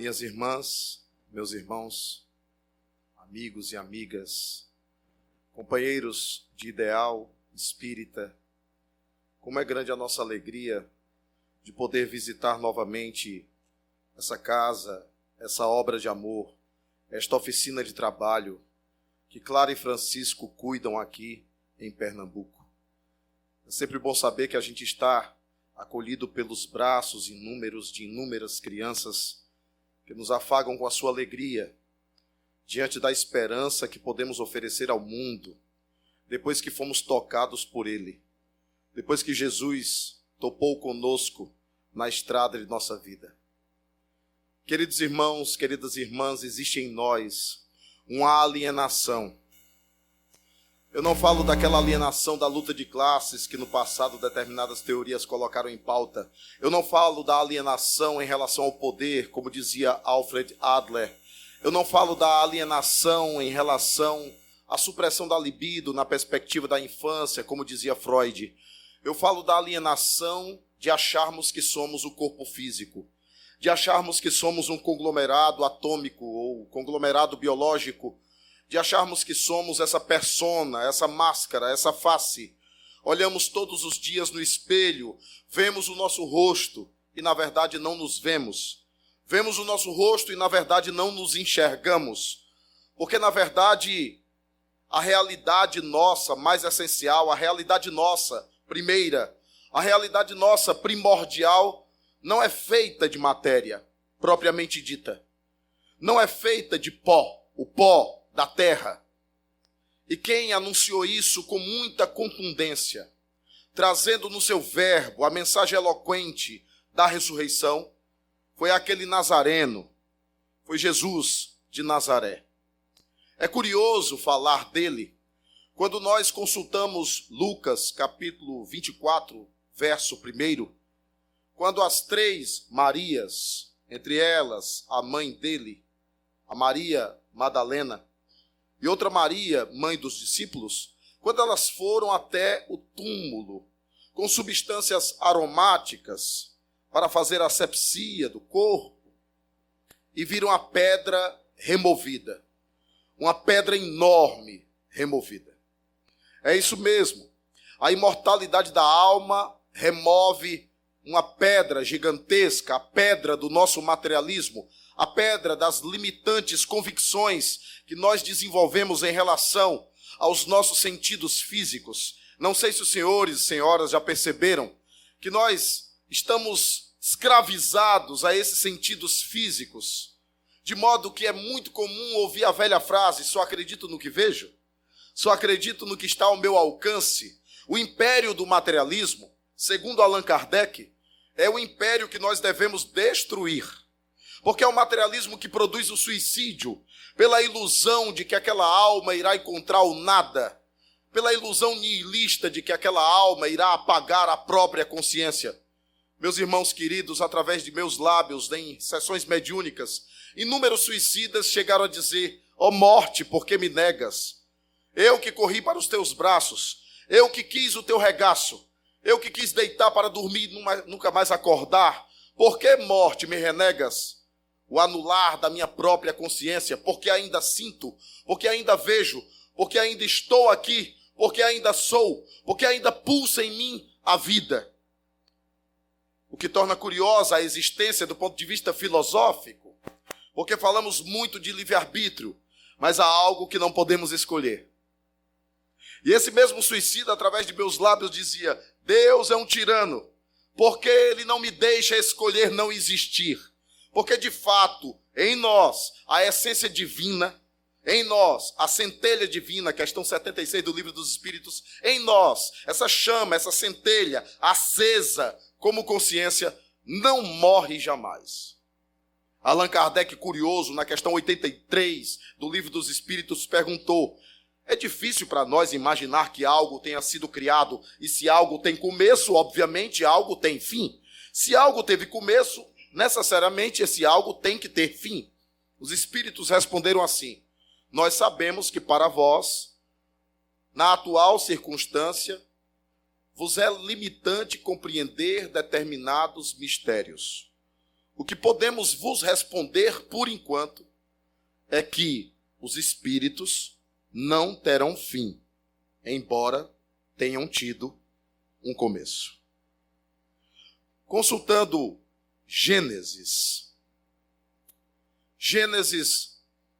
Minhas irmãs, meus irmãos, amigos e amigas, companheiros de ideal espírita, como é grande a nossa alegria de poder visitar novamente essa casa, essa obra de amor, esta oficina de trabalho que Clara e Francisco cuidam aqui em Pernambuco. É sempre bom saber que a gente está acolhido pelos braços inúmeros de inúmeras crianças que nos afagam com a sua alegria, diante da esperança que podemos oferecer ao mundo, depois que fomos tocados por Ele, depois que Jesus topou conosco na estrada de nossa vida. Queridos irmãos, queridas irmãs, existe em nós uma alienação. Eu não falo daquela alienação da luta de classes que no passado determinadas teorias colocaram em pauta. Eu não falo da alienação em relação ao poder, como dizia Alfred Adler. Eu não falo da alienação em relação à supressão da libido na perspectiva da infância, como dizia Freud. Eu falo da alienação de acharmos que somos o corpo físico, de acharmos que somos um conglomerado atômico ou conglomerado biológico, de acharmos que somos essa persona, essa máscara, essa face. Olhamos todos os dias no espelho, vemos o nosso rosto e na verdade não nos vemos. Vemos o nosso rosto e na verdade não nos enxergamos. Porque na verdade a realidade nossa mais essencial, a realidade nossa primeira, a realidade nossa primordial não é feita de matéria propriamente dita. Não é feita de pó, o pó da terra. E quem anunciou isso com muita contundência, trazendo no seu verbo a mensagem eloquente da ressurreição, foi aquele nazareno, foi Jesus de Nazaré. É curioso falar dele quando nós consultamos Lucas capítulo 24, verso 1, quando as três Marias, entre elas a mãe dele, a Maria Madalena, e outra Maria, mãe dos discípulos, quando elas foram até o túmulo com substâncias aromáticas para fazer a asepsia do corpo e viram a pedra removida, uma pedra enorme removida. É isso mesmo, a imortalidade da alma remove uma pedra gigantesca, a pedra do nosso materialismo, a pedra das limitantes convicções que nós desenvolvemos em relação aos nossos sentidos físicos. Não sei se os senhores e senhoras já perceberam que nós estamos escravizados a esses sentidos físicos, de modo que é muito comum ouvir a velha frase: só acredito no que vejo, só acredito no que está ao meu alcance. O império do materialismo, segundo Allan Kardec, é o império que nós devemos destruir. Porque é o materialismo que produz o suicídio, pela ilusão de que aquela alma irá encontrar o nada, pela ilusão nihilista de que aquela alma irá apagar a própria consciência. Meus irmãos queridos, através de meus lábios, em sessões mediúnicas, inúmeros suicidas chegaram a dizer: ó morte, por que me negas? Eu que corri para os teus braços, eu que quis o teu regaço, eu que quis deitar para dormir e nunca mais acordar, por que, morte, me renegas? O anular da minha própria consciência, porque ainda sinto, porque ainda vejo, porque ainda estou aqui, porque ainda sou, porque ainda pulsa em mim a vida. O que torna curiosa a existência do ponto de vista filosófico, porque falamos muito de livre-arbítrio, mas há algo que não podemos escolher. E esse mesmo suicida, através de meus lábios, dizia: Deus é um tirano, porque ele não me deixa escolher não existir. Porque, de fato, em nós, a essência divina, em nós, a centelha divina, questão 76 do Livro dos Espíritos, em nós, essa chama, essa centelha acesa como consciência, não morre jamais. Allan Kardec, curioso, na questão 83 do Livro dos Espíritos, perguntou: é difícil para nós imaginar que algo tenha sido criado, e se algo tem começo, obviamente algo tem fim. Se algo teve começo, necessariamente esse algo tem que ter fim. Os espíritos responderam assim: nós sabemos que para vós, na atual circunstância, vos é limitante compreender determinados mistérios. O que podemos vos responder, por enquanto, é que os espíritos não terão fim, embora tenham tido um começo. Consultando Gênesis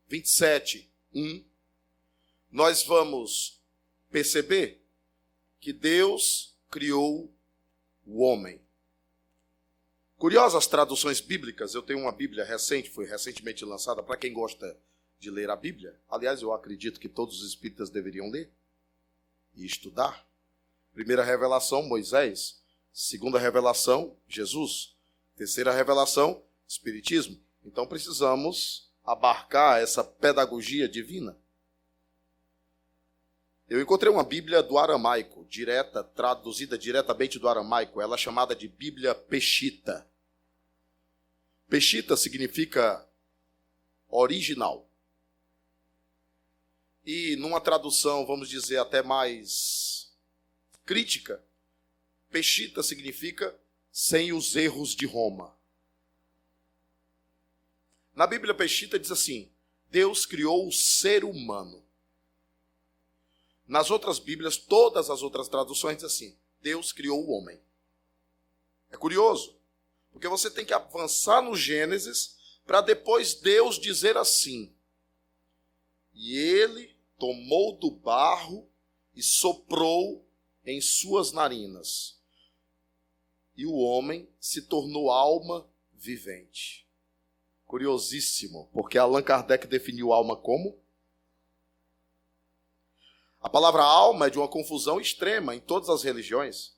27, 1, nós vamos perceber que Deus criou o homem. Curiosas traduções bíblicas, eu tenho uma Bíblia recente, foi recentemente lançada, para quem gosta de ler a Bíblia. Aliás, eu acredito que todos os espíritas deveriam ler e estudar. Primeira revelação, Moisés. Segunda revelação, Jesus. Terceira revelação, Espiritismo. Então precisamos abarcar essa pedagogia divina. Eu encontrei uma Bíblia do aramaico, traduzida diretamente do aramaico. Ela é chamada de Bíblia Peshitta. Peshitta significa original. E numa tradução, vamos dizer, até mais crítica, Peshitta significa sem os erros de Roma. Na Bíblia Peshitta diz assim: Deus criou o ser humano. Nas outras Bíblias, todas as outras traduções dizem assim: Deus criou o homem. É curioso, porque você tem que avançar no Gênesis para depois Deus dizer assim: e ele tomou do barro e soprou em suas narinas, e o homem se tornou alma vivente. Curiosíssimo, porque Allan Kardec definiu alma como? A palavra alma é de uma confusão extrema em todas as religiões.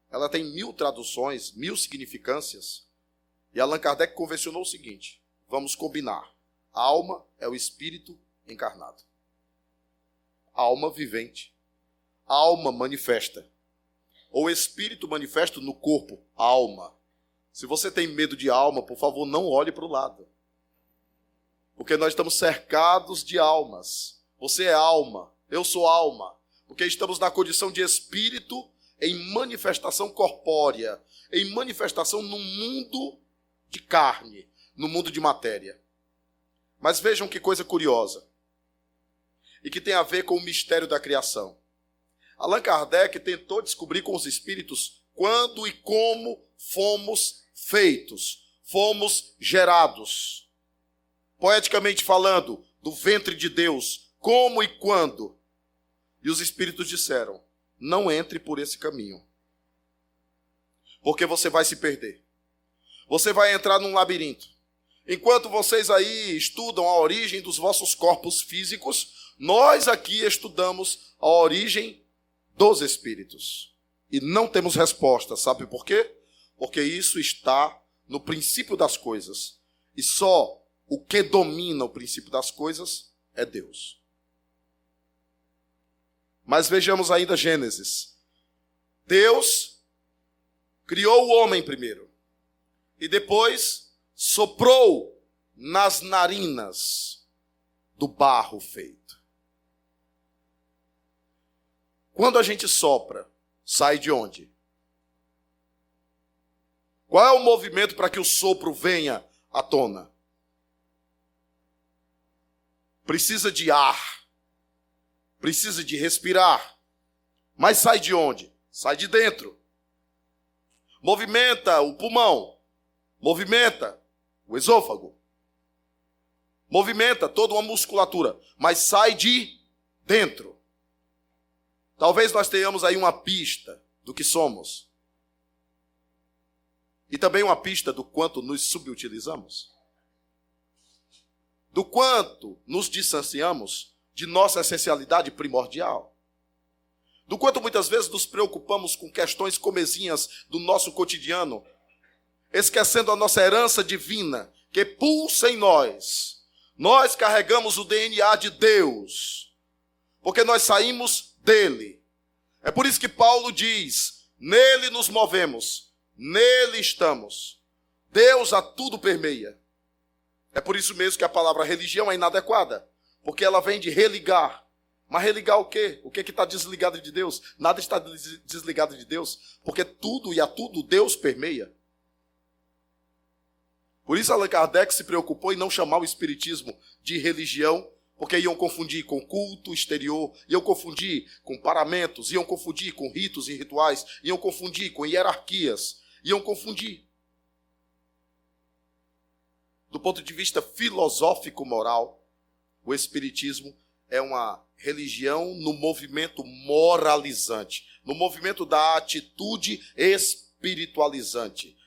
Ela tem 1000 traduções, 1000 significâncias. E Allan Kardec convencionou o seguinte: vamos combinar. A alma é o espírito encarnado. Alma vivente. Alma manifesta. Ou espírito manifesto no corpo, alma. Se você tem medo de alma, por favor, não olhe para o lado. Porque nós estamos cercados de almas. Você é alma. Eu sou alma, porque estamos na condição de espírito em manifestação corpórea, em manifestação no mundo de carne, no mundo de matéria. Mas vejam que coisa curiosa, e que tem a ver com o mistério da criação. Allan Kardec tentou descobrir com os espíritos quando e como fomos feitos, fomos gerados. Poeticamente falando, do ventre de Deus, como e quando. E os espíritos disseram: não entre por esse caminho, porque você vai se perder. Você vai entrar num labirinto. Enquanto vocês aí estudam a origem dos vossos corpos físicos, nós aqui estudamos a origem dos espíritos. E não temos resposta. Sabe por quê? Porque isso está no princípio das coisas. E só o que domina o princípio das coisas é Deus. Mas vejamos ainda Gênesis. Deus criou o homem primeiro. E depois soprou nas narinas do barro feito. Quando a gente sopra, sai de onde? Qual é o movimento para que o sopro venha à tona? Precisa de ar. Precisa de respirar. Mas sai de onde? Sai de dentro. Movimenta o pulmão. Movimenta o esôfago. Movimenta toda uma musculatura. Mas sai de dentro. Talvez nós tenhamos aí uma pista do que somos. E também uma pista do quanto nos subutilizamos. Do quanto nos distanciamos de nossa essencialidade primordial. Do quanto muitas vezes nos preocupamos com questões comezinhas do nosso cotidiano, esquecendo a nossa herança divina, que pulsa em nós. Nós carregamos o DNA de Deus, porque nós saímos dele. É por isso que Paulo diz: nele nos movemos, nele estamos. Deus a tudo permeia. É por isso mesmo que a palavra religião é inadequada, porque ela vem de religar. Mas religar o quê? O que está desligado de Deus? Nada está desligado de Deus, porque tudo e a tudo Deus permeia. Por isso Allan Kardec se preocupou em não chamar o espiritismo de religião, porque iam confundir com culto exterior, iam confundir com paramentos, iam confundir com ritos e rituais, iam confundir com hierarquias, iam confundir. Do ponto de vista filosófico-moral, o espiritismo é uma religião no movimento moralizante, no movimento da atitude espiritualizante.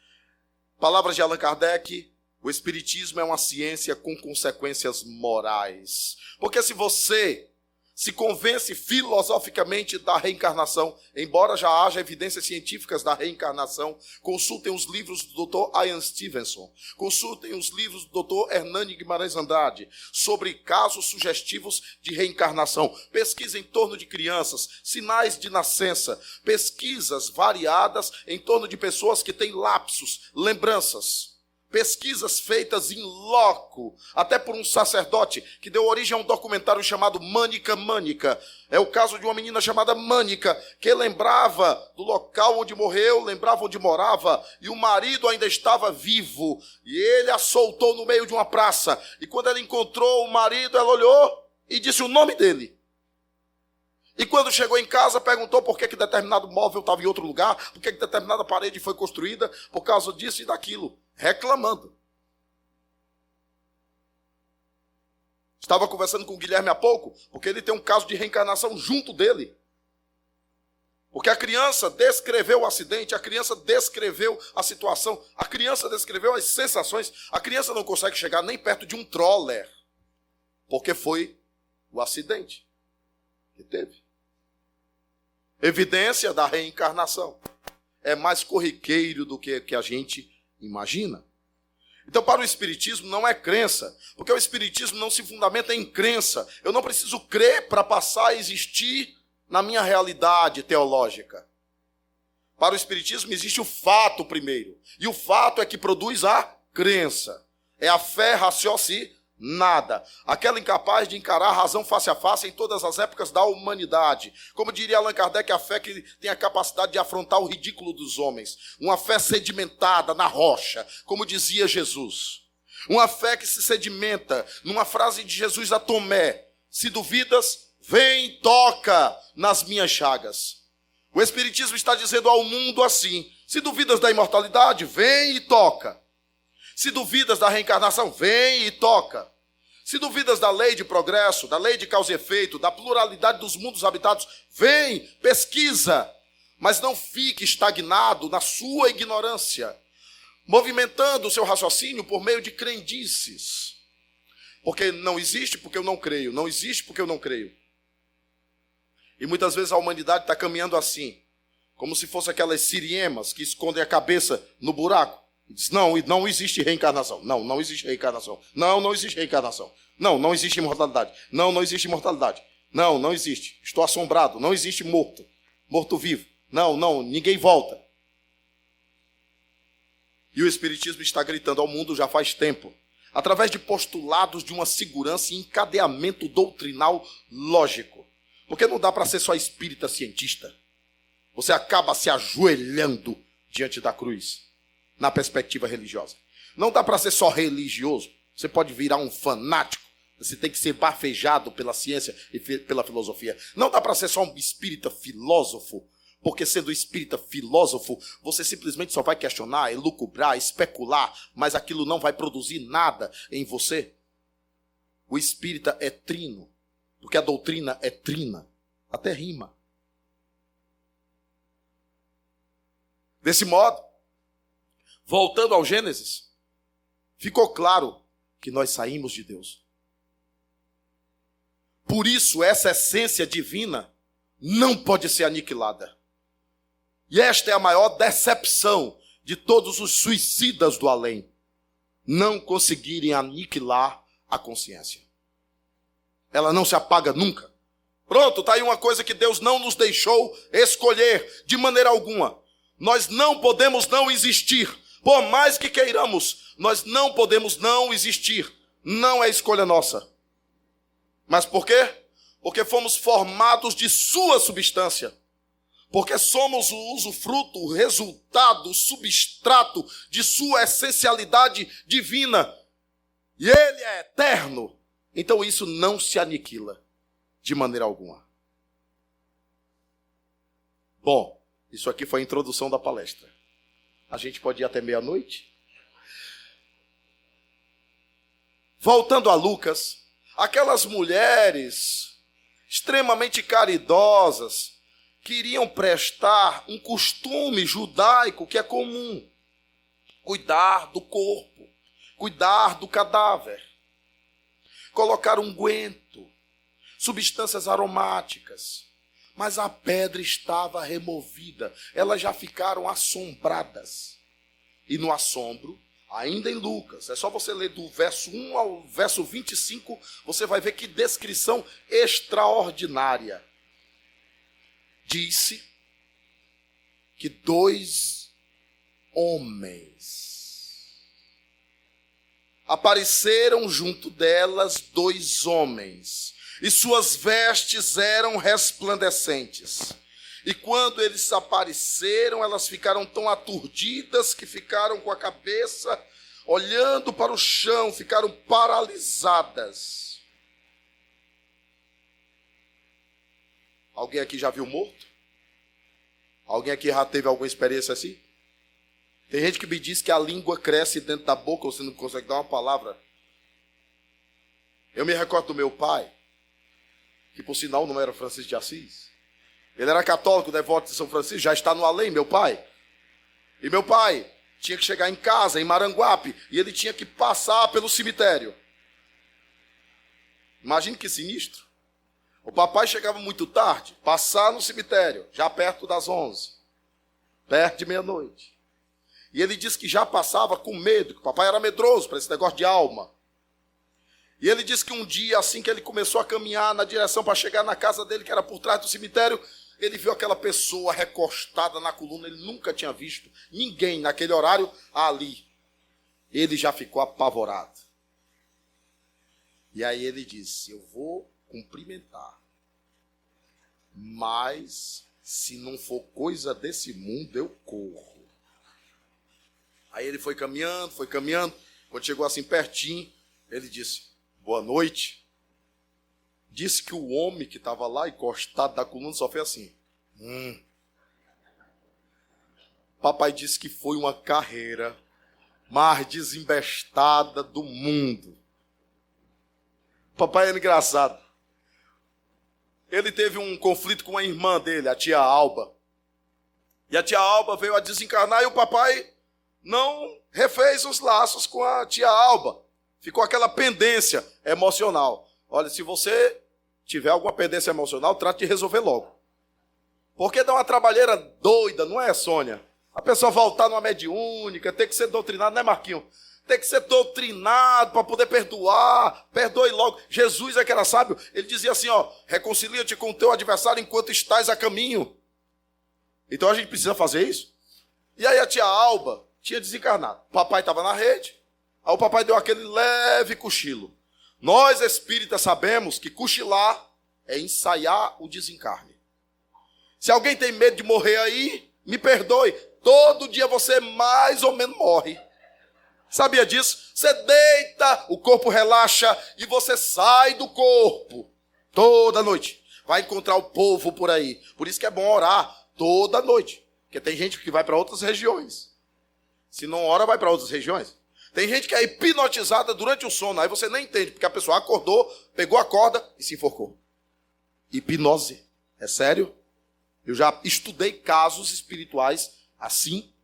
Palavras de Allan Kardec: o espiritismo é uma ciência com consequências morais. Porque se você se convence filosoficamente da reencarnação, embora já haja evidências científicas da reencarnação, consultem os livros do Dr. Ian Stevenson, consultem os livros do Dr. Hernani Guimarães Andrade, sobre casos sugestivos de reencarnação. Pesquisa em torno de crianças, sinais de nascença, pesquisas variadas em torno de pessoas que têm lapsos, lembranças. Pesquisas feitas em loco, até por um sacerdote, que deu origem a um documentário chamado Mânica Mânica. É o caso de uma menina chamada Mânica, que lembrava do local onde morreu, lembrava onde morava, e o marido ainda estava vivo. E ele a soltou no meio de uma praça. E quando ela encontrou o marido, ela olhou e disse o nome dele. E quando chegou em casa, perguntou por que determinado móvel estava em outro lugar, por que determinada parede foi construída, por causa disso e daquilo. Reclamando. Estava conversando com o Guilherme há pouco, porque ele tem um caso de reencarnação junto dele. Porque a criança descreveu o acidente, a criança descreveu a situação, a criança descreveu as sensações, a criança não consegue chegar nem perto de um troller, porque foi o acidente que teve. Evidência da reencarnação. É mais corriqueiro do que a gente imagina. Então, para o espiritismo não é crença, porque o espiritismo não se fundamenta em crença. Eu não preciso crer para passar a existir na minha realidade teológica. Para o espiritismo existe o fato primeiro, e o fato é que produz a crença. É a fé raciocinada, aquela incapaz de encarar a razão face a face em todas as épocas da humanidade. Como diria Allan Kardec, a fé que tem a capacidade de afrontar o ridículo dos homens. Uma fé sedimentada na rocha, como dizia Jesus. Uma fé que se sedimenta numa frase de Jesus a Tomé: se duvidas, vem e toca nas minhas chagas. O Espiritismo está dizendo ao mundo assim: se duvidas da imortalidade, vem e toca. Se duvidas da reencarnação, vem e toca. Se duvidas da lei de progresso, da lei de causa e efeito, da pluralidade dos mundos habitados, vem, pesquisa. Mas não fique estagnado na sua ignorância, movimentando o seu raciocínio por meio de crendices. Porque não existe porque eu não creio, não existe porque eu não creio. E muitas vezes a humanidade está caminhando assim, como se fosse aquelas siriemas que escondem a cabeça no buraco. Diz: não existe reencarnação. Não existe reencarnação. Não existe reencarnação. Não existe imortalidade. Não existe imortalidade. Não existe. Estou assombrado. Não existe morto. Morto-vivo. Ninguém volta. E o Espiritismo está gritando ao mundo já faz tempo, através de postulados de uma segurança e encadeamento doutrinal lógico. Porque não dá para ser só espírita cientista. Você acaba se ajoelhando diante da cruz, na perspectiva religiosa. Não dá para ser só religioso. Você pode virar um fanático. Você tem que ser bafejado pela ciência e pela filosofia. Não dá para ser só um espírita filósofo, porque sendo espírita filósofo, você simplesmente só vai questionar, elucubrar, especular, mas aquilo não vai produzir nada em você. O espírita é trino, porque a doutrina é trina, até rima. Desse modo, voltando ao Gênesis, ficou claro que nós saímos de Deus. Por isso, essa essência divina não pode ser aniquilada. E esta é a maior decepção de todos os suicidas do além: não conseguirem aniquilar a consciência. Ela não se apaga nunca. Pronto, está aí uma coisa que Deus não nos deixou escolher de maneira alguma. Nós não podemos não existir. Por mais que queiramos, nós não podemos não existir. Não é escolha nossa. Mas por quê? Porque fomos formados de sua substância. porque somos o usufruto, o resultado, o substrato de sua essencialidade divina. E ele é eterno. Então isso não se aniquila de maneira alguma. Bom, isso aqui foi a introdução da palestra. A gente pode ir até meia-noite? Voltando a Lucas, aquelas mulheres extremamente caridosas queriam prestar um costume judaico que é comum: cuidar do corpo, cuidar do cadáver, colocar unguento, substâncias aromáticas. Mas a pedra estava removida, elas já ficaram assombradas. E no assombro, ainda em Lucas, é só você ler do verso 1 ao verso 25, você vai ver que descrição extraordinária. Disse que 2 homens apareceram junto delas, 2 homens, e suas vestes eram resplandecentes. E quando eles apareceram, elas ficaram tão aturdidas que ficaram com a cabeça olhando para o chão, ficaram paralisadas. Alguém aqui já viu morto? Alguém aqui já teve alguma experiência assim? Tem gente que me diz que a língua cresce dentro da boca, você não consegue dar uma palavra. Eu me recordo do meu pai, que por sinal não era Francisco de Assis. Ele era católico, devoto de São Francisco, já está no além, meu pai. E meu pai tinha que chegar em casa, em Maranguape, e ele tinha que passar pelo cemitério. Imagine que sinistro. O papai chegava muito tarde, passar no cemitério, já perto das 11, perto de meia-noite. E ele disse que já passava com medo, que o papai era medroso para esse negócio de alma. E ele disse que um dia, assim que ele começou a caminhar na direção para chegar na casa dele, que era por trás do cemitério, ele viu aquela pessoa recostada na coluna. Ele nunca tinha visto ninguém naquele horário ali. Ele já ficou apavorado. E aí ele disse: eu vou cumprimentar, mas se não for coisa desse mundo, eu corro. Aí ele foi caminhando. Quando chegou assim pertinho, ele disse: boa noite. Disse que o homem que estava lá encostado da coluna só fez assim. Papai disse que foi uma carreira mais desembestada do mundo. Papai era engraçado. Ele teve um conflito com a irmã dele, a tia Alba. E a tia Alba veio a desencarnar e o papai não refez os laços com a tia Alba. Ficou aquela pendência emocional. Olha, se você tiver alguma pendência emocional, trate de resolver logo. Porque dá uma trabalheira doida, não é, Sônia? A pessoa voltar numa mediúnica, tem que ser doutrinado, né, Marquinhos? Tem que ser doutrinado para poder perdoar. Perdoe logo. Jesus é que era sábio. Ele dizia assim, ó: reconcilia-te com o teu adversário enquanto estás a caminho. Então a gente precisa fazer isso. E aí a tia Alba tinha desencarnado. O papai estava na rede. Aí o papai deu aquele leve cochilo. Nós espíritas sabemos que cochilar é ensaiar o desencarne. Se alguém tem medo de morrer aí, me perdoe. Todo dia você mais ou menos morre. Sabia disso? Você deita, o corpo relaxa e você sai do corpo toda noite. Vai encontrar o povo por aí. Por isso que é bom orar toda noite. Porque tem gente que vai para outras regiões. Se não ora, vai para outras regiões. Tem gente que é hipnotizada durante o sono. Aí você nem entende, porque a pessoa acordou, pegou a corda e se enforcou. Hipnose. É sério? Eu já estudei casos espirituais assim.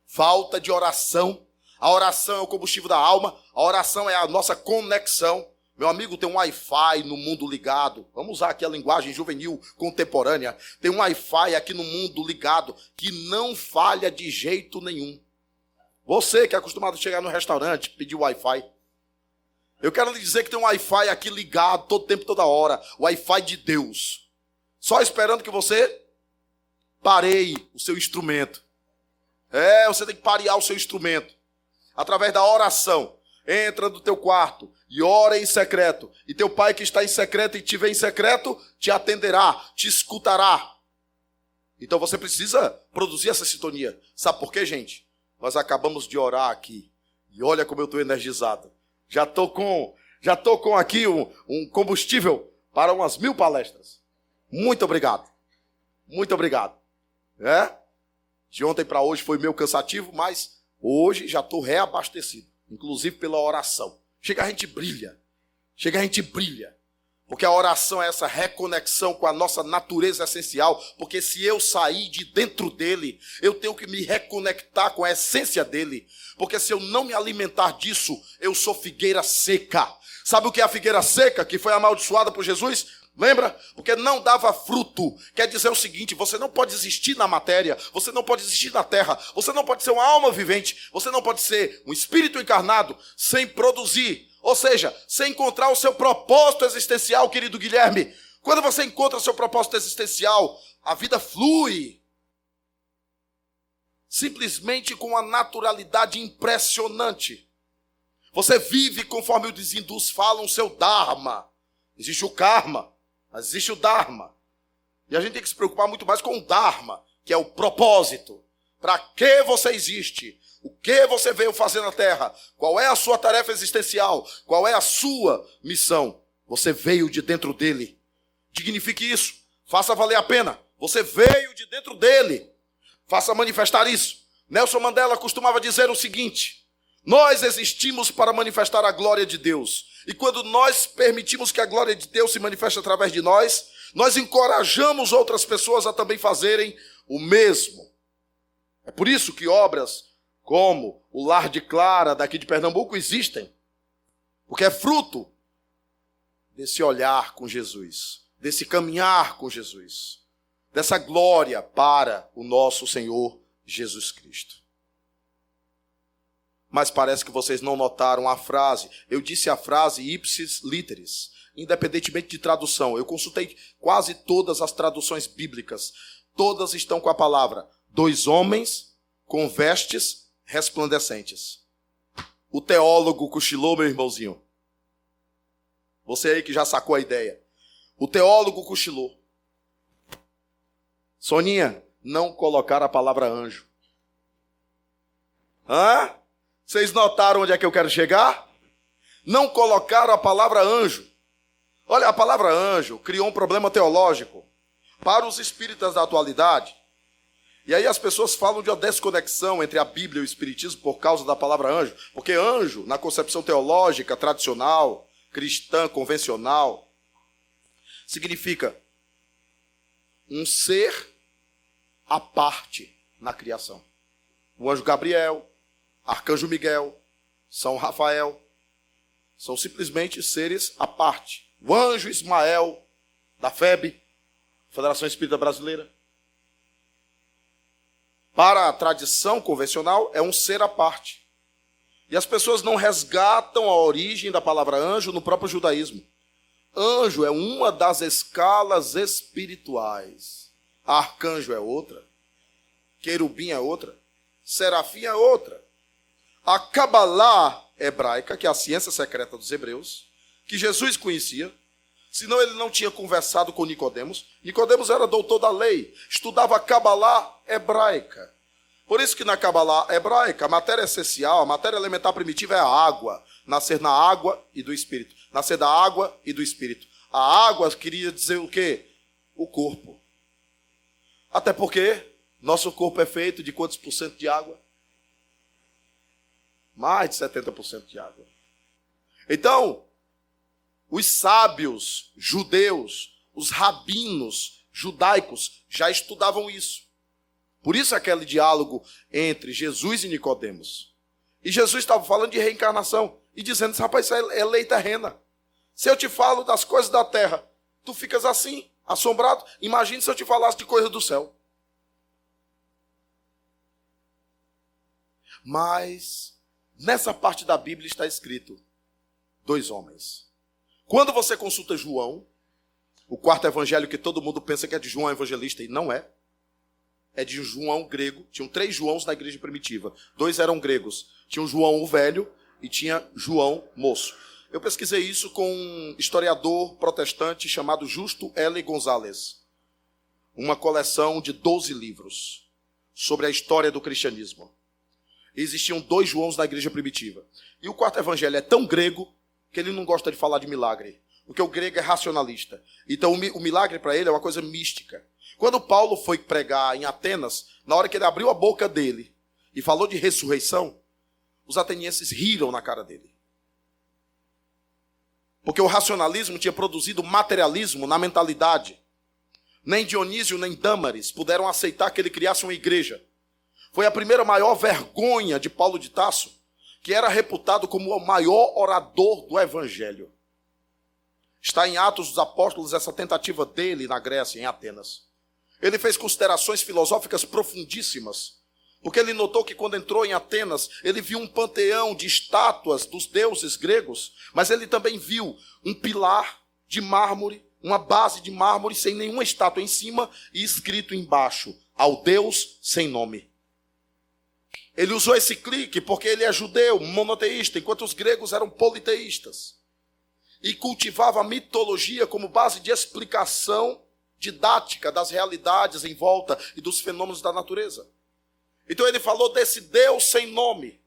Falta de oração. A oração é o combustível da alma. A oração é a nossa conexão. Meu amigo, tem um Wi-Fi no mundo ligado. Vamos usar aqui a linguagem juvenil contemporânea. Tem um Wi-Fi aqui no mundo ligado que não falha de jeito nenhum. Você que é acostumado a chegar no restaurante, pedir Wi-Fi. Eu quero lhe dizer que tem um Wi-Fi aqui ligado todo tempo, toda hora. O Wi-Fi de Deus. Só esperando que você pareie o seu instrumento. Você tem que parear o seu instrumento. Através da oração. Entra no teu quarto e ora em secreto. E teu pai que está em secreto e te vê em secreto, te atenderá, te escutará. Então você precisa produzir essa sintonia. Sabe por quê, gente? Nós acabamos de orar aqui. E olha como eu estou energizado. Já estou com aqui um combustível para umas 1000 palestras. Muito obrigado. Muito obrigado. De ontem para hoje foi meio cansativo, mas hoje já estou reabastecido. Inclusive pela oração. Chega a gente brilha. Porque a oração é essa reconexão com a nossa natureza essencial. Porque se eu sair de dentro dele, eu tenho que me reconectar com a essência dele. Porque se eu não me alimentar disso, eu sou figueira seca. Sabe o que é a figueira seca, que foi amaldiçoada por Jesus? Lembra? Porque não dava fruto. Quer dizer o seguinte, você não pode existir na matéria, você não pode existir na terra, você não pode ser uma alma vivente, você não pode ser um espírito encarnado sem produzir. Ou seja, sem encontrar o seu propósito existencial, querido Guilherme. Quando você encontra o seu propósito existencial, a vida flui. Simplesmente com uma naturalidade impressionante. Você vive conforme os hindus falam, o seu dharma. Existe o karma, mas existe o dharma. E a gente tem que se preocupar muito mais com o dharma, que é o propósito. Para que você existe? O que você veio fazer na Terra? Qual é a sua tarefa existencial? Qual é a sua missão? Você veio de dentro dele. Dignifique isso. Faça valer a pena. Você veio de dentro dele. Faça manifestar isso. Nelson Mandela costumava dizer o seguinte: nós existimos para manifestar a glória de Deus. E quando nós permitimos que a glória de Deus se manifeste através de nós, nós encorajamos outras pessoas a também fazerem o mesmo. É por isso que obras como o Lar de Clara, daqui de Pernambuco, existem. Porque é fruto desse olhar com Jesus, desse caminhar com Jesus, dessa glória para o nosso Senhor Jesus Cristo. Mas parece que vocês não notaram a frase. Eu disse a frase ipsis literis, independentemente de tradução. Eu consultei quase todas as traduções bíblicas. Todas estão com a palavra: 2 homens com vestes resplandecentes. O teólogo cochilou, meu irmãozinho. Você aí que já sacou a ideia. O teólogo cochilou. Soninha, não colocar a palavra anjo. Vocês notaram onde é que eu quero chegar? Não colocaram a palavra anjo. Olha, a palavra anjo criou um problema teológico para os espíritas da atualidade. E aí as pessoas falam de uma desconexão entre a Bíblia e o Espiritismo por causa da palavra anjo. Porque anjo, na concepção teológica, tradicional, cristã, convencional, significa um ser à parte na criação. O anjo Gabriel, Arcanjo Miguel, São Rafael, são simplesmente seres à parte. O anjo Ismael, da FEB, Federação Espírita Brasileira. Para a tradição convencional, é um ser à parte. E as pessoas não resgatam a origem da palavra anjo no próprio judaísmo. Anjo é uma das escalas espirituais. Arcanjo é outra. Querubim é outra. Serafim é outra. A Cabalá hebraica, que é a ciência secreta dos hebreus, que Jesus conhecia, senão ele não tinha conversado com Nicodemos. Nicodemos era doutor da lei, estudava a Cabalá hebraica. Por isso que na Cabalá hebraica, a matéria essencial, a matéria elementar primitiva é a água. Nascer na água e do Espírito. Nascer da água e do Espírito. A água queria dizer o quê? O corpo. Até porque nosso corpo é feito de quantos por cento de água? Mais de 70% de água. Então, os sábios judeus, os rabinos judaicos já estudavam isso. Por isso aquele diálogo entre Jesus e Nicodemos. E Jesus estava falando de reencarnação e dizendo: rapaz, isso é lei terrena. Se eu te falo das coisas da terra, tu ficas assim, assombrado. Imagine se eu te falasse de coisa do céu. Mas nessa parte da Bíblia está escrito 2 homens. Quando você consulta João, o 4º evangelho que todo mundo pensa que é de João Evangelista, e não é. É de João grego. Tinham 3 Joãos na igreja primitiva. 2 eram gregos. Tinha o João o velho e tinha João moço. Eu pesquisei isso com um historiador protestante chamado Justo L. Gonzalez. uma coleção de 12 livros sobre a história do cristianismo. Existiam 2 Joãos na igreja primitiva. E o quarto evangelho é tão grego que ele não gosta de falar de milagre, porque o grego é racionalista. Então o milagre para ele é uma coisa mística. Quando Paulo foi pregar em Atenas, na hora que ele abriu a boca dele e falou de ressurreição, os atenienses riram na cara dele. Porque o racionalismo tinha produzido materialismo na mentalidade. Nem Dionísio nem Dâmaris puderam aceitar que ele criasse uma igreja. Foi a primeira maior vergonha de Paulo de Tarso, que era reputado como o maior orador do evangelho. Está em Atos dos Apóstolos essa tentativa dele na Grécia, em Atenas. Ele fez considerações filosóficas profundíssimas, porque ele notou que quando entrou em Atenas, ele viu um panteão de estátuas dos deuses gregos, mas ele também viu um pilar de mármore, uma base de mármore sem nenhuma estátua em cima e escrito embaixo, ao Deus sem nome. Ele usou esse clique porque ele é judeu, monoteísta, enquanto os gregos eram politeístas. E cultivava a mitologia como base de explicação didática das realidades em volta e dos fenômenos da natureza. Então ele falou desse Deus sem nome.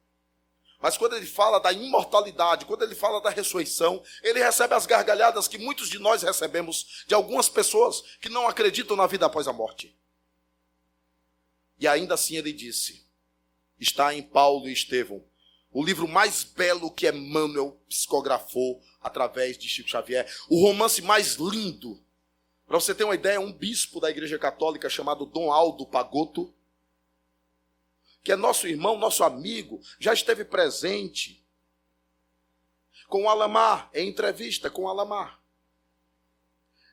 Mas quando ele fala da imortalidade, quando ele fala da ressurreição, ele recebe as gargalhadas que muitos de nós recebemos de algumas pessoas que não acreditam na vida após a morte. E ainda assim ele disse, está em Paulo e Estevão, o livro mais belo que Emmanuel psicografou através de Chico Xavier, o romance mais lindo. Para você ter uma ideia, um bispo da Igreja Católica chamado Dom Aldo Pagotto, que é nosso irmão, nosso amigo, já esteve presente com o Alamar, em entrevista com o Alamar.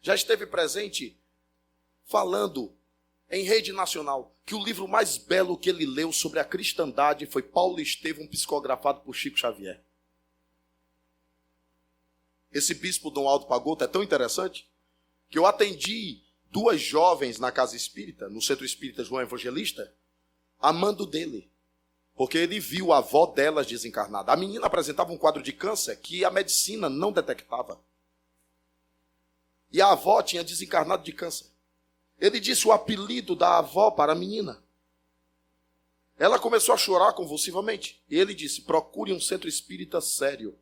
Já esteve presente falando em rede nacional que o livro mais belo que ele leu sobre a cristandade foi Paulo e Estevão, psicografado por Chico Xavier. Esse bispo Dom Aldo Pagotto é tão interessante que eu atendi 2 jovens na casa espírita, no Centro Espírita João Evangelista, amando dele, porque ele viu a avó delas desencarnada. A menina apresentava um quadro de câncer que a medicina não detectava. E a avó tinha desencarnado de câncer. Ele disse o apelido da avó para a menina. Ela começou a chorar convulsivamente. E ele disse, procure um centro espírita sério.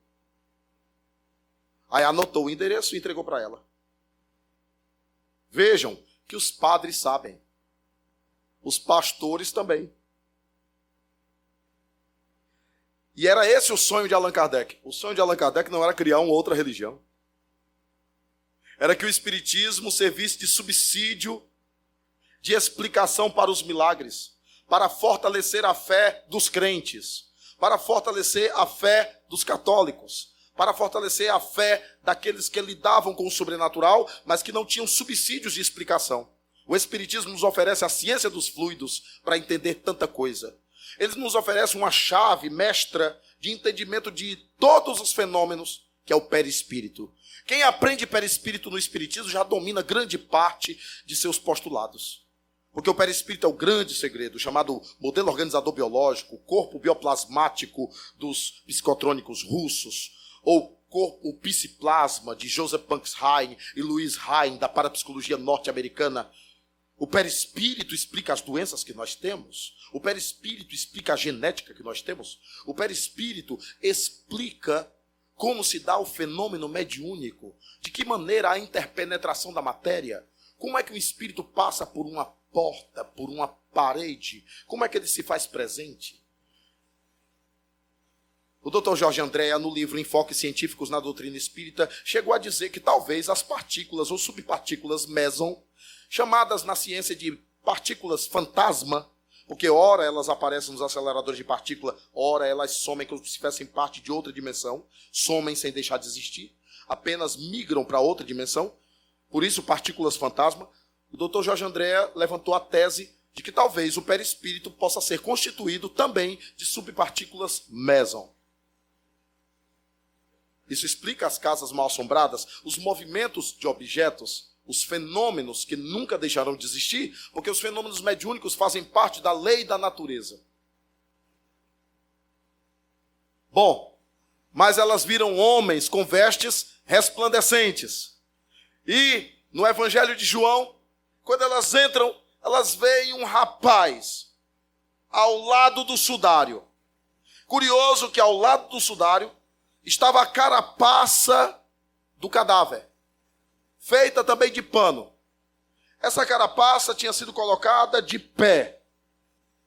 Aí anotou o endereço e entregou para ela. Vejam que os padres sabem. Os pastores também. E era esse o sonho de Allan Kardec. O sonho de Allan Kardec não era criar uma outra religião. Era que o espiritismo servisse de subsídio, de explicação para os milagres, para fortalecer a fé dos crentes, para fortalecer a fé dos católicos, para fortalecer a fé daqueles que lidavam com o sobrenatural, mas que não tinham subsídios de explicação. O Espiritismo nos oferece a ciência dos fluidos para entender tanta coisa. Ele nos oferece uma chave mestra de entendimento de todos os fenômenos, que é o perispírito. Quem aprende perispírito no Espiritismo já domina grande parte de seus postulados. Porque o perispírito é o grande segredo, chamado modelo organizador biológico, o corpo bioplasmático dos psicotrônicos russos, ou o psiplasma de Joseph Banksheim e Louis Haim, da parapsicologia norte-americana. O perispírito explica as doenças que nós temos. O perispírito explica a genética que nós temos. O perispírito explica como se dá o fenômeno mediúnico. De que maneira a interpenetração da matéria. Como é que o espírito passa por uma porta, por uma parede. Como é que ele se faz presente? O Dr. Jorge Andréa, no livro Enfoques Científicos na Doutrina Espírita, chegou a dizer que talvez as partículas ou subpartículas meson, chamadas na ciência de partículas fantasma, porque ora elas aparecem nos aceleradores de partícula, ora elas somem como se fossem parte de outra dimensão, somem sem deixar de existir, apenas migram para outra dimensão, por isso partículas fantasma. O Dr. Jorge Andréa levantou a tese de que talvez o perispírito possa ser constituído também de subpartículas meson. Isso explica as casas mal assombradas, os movimentos de objetos, os fenômenos que nunca deixarão de existir, porque os fenômenos mediúnicos fazem parte da lei da natureza. Bom, mas elas viram homens com vestes resplandecentes. E no Evangelho de João, Quando elas entram, elas veem um rapaz ao lado do sudário. Curioso que ao lado do sudário estava a carapaça do cadáver, feita também de pano. Essa carapaça tinha sido colocada de pé.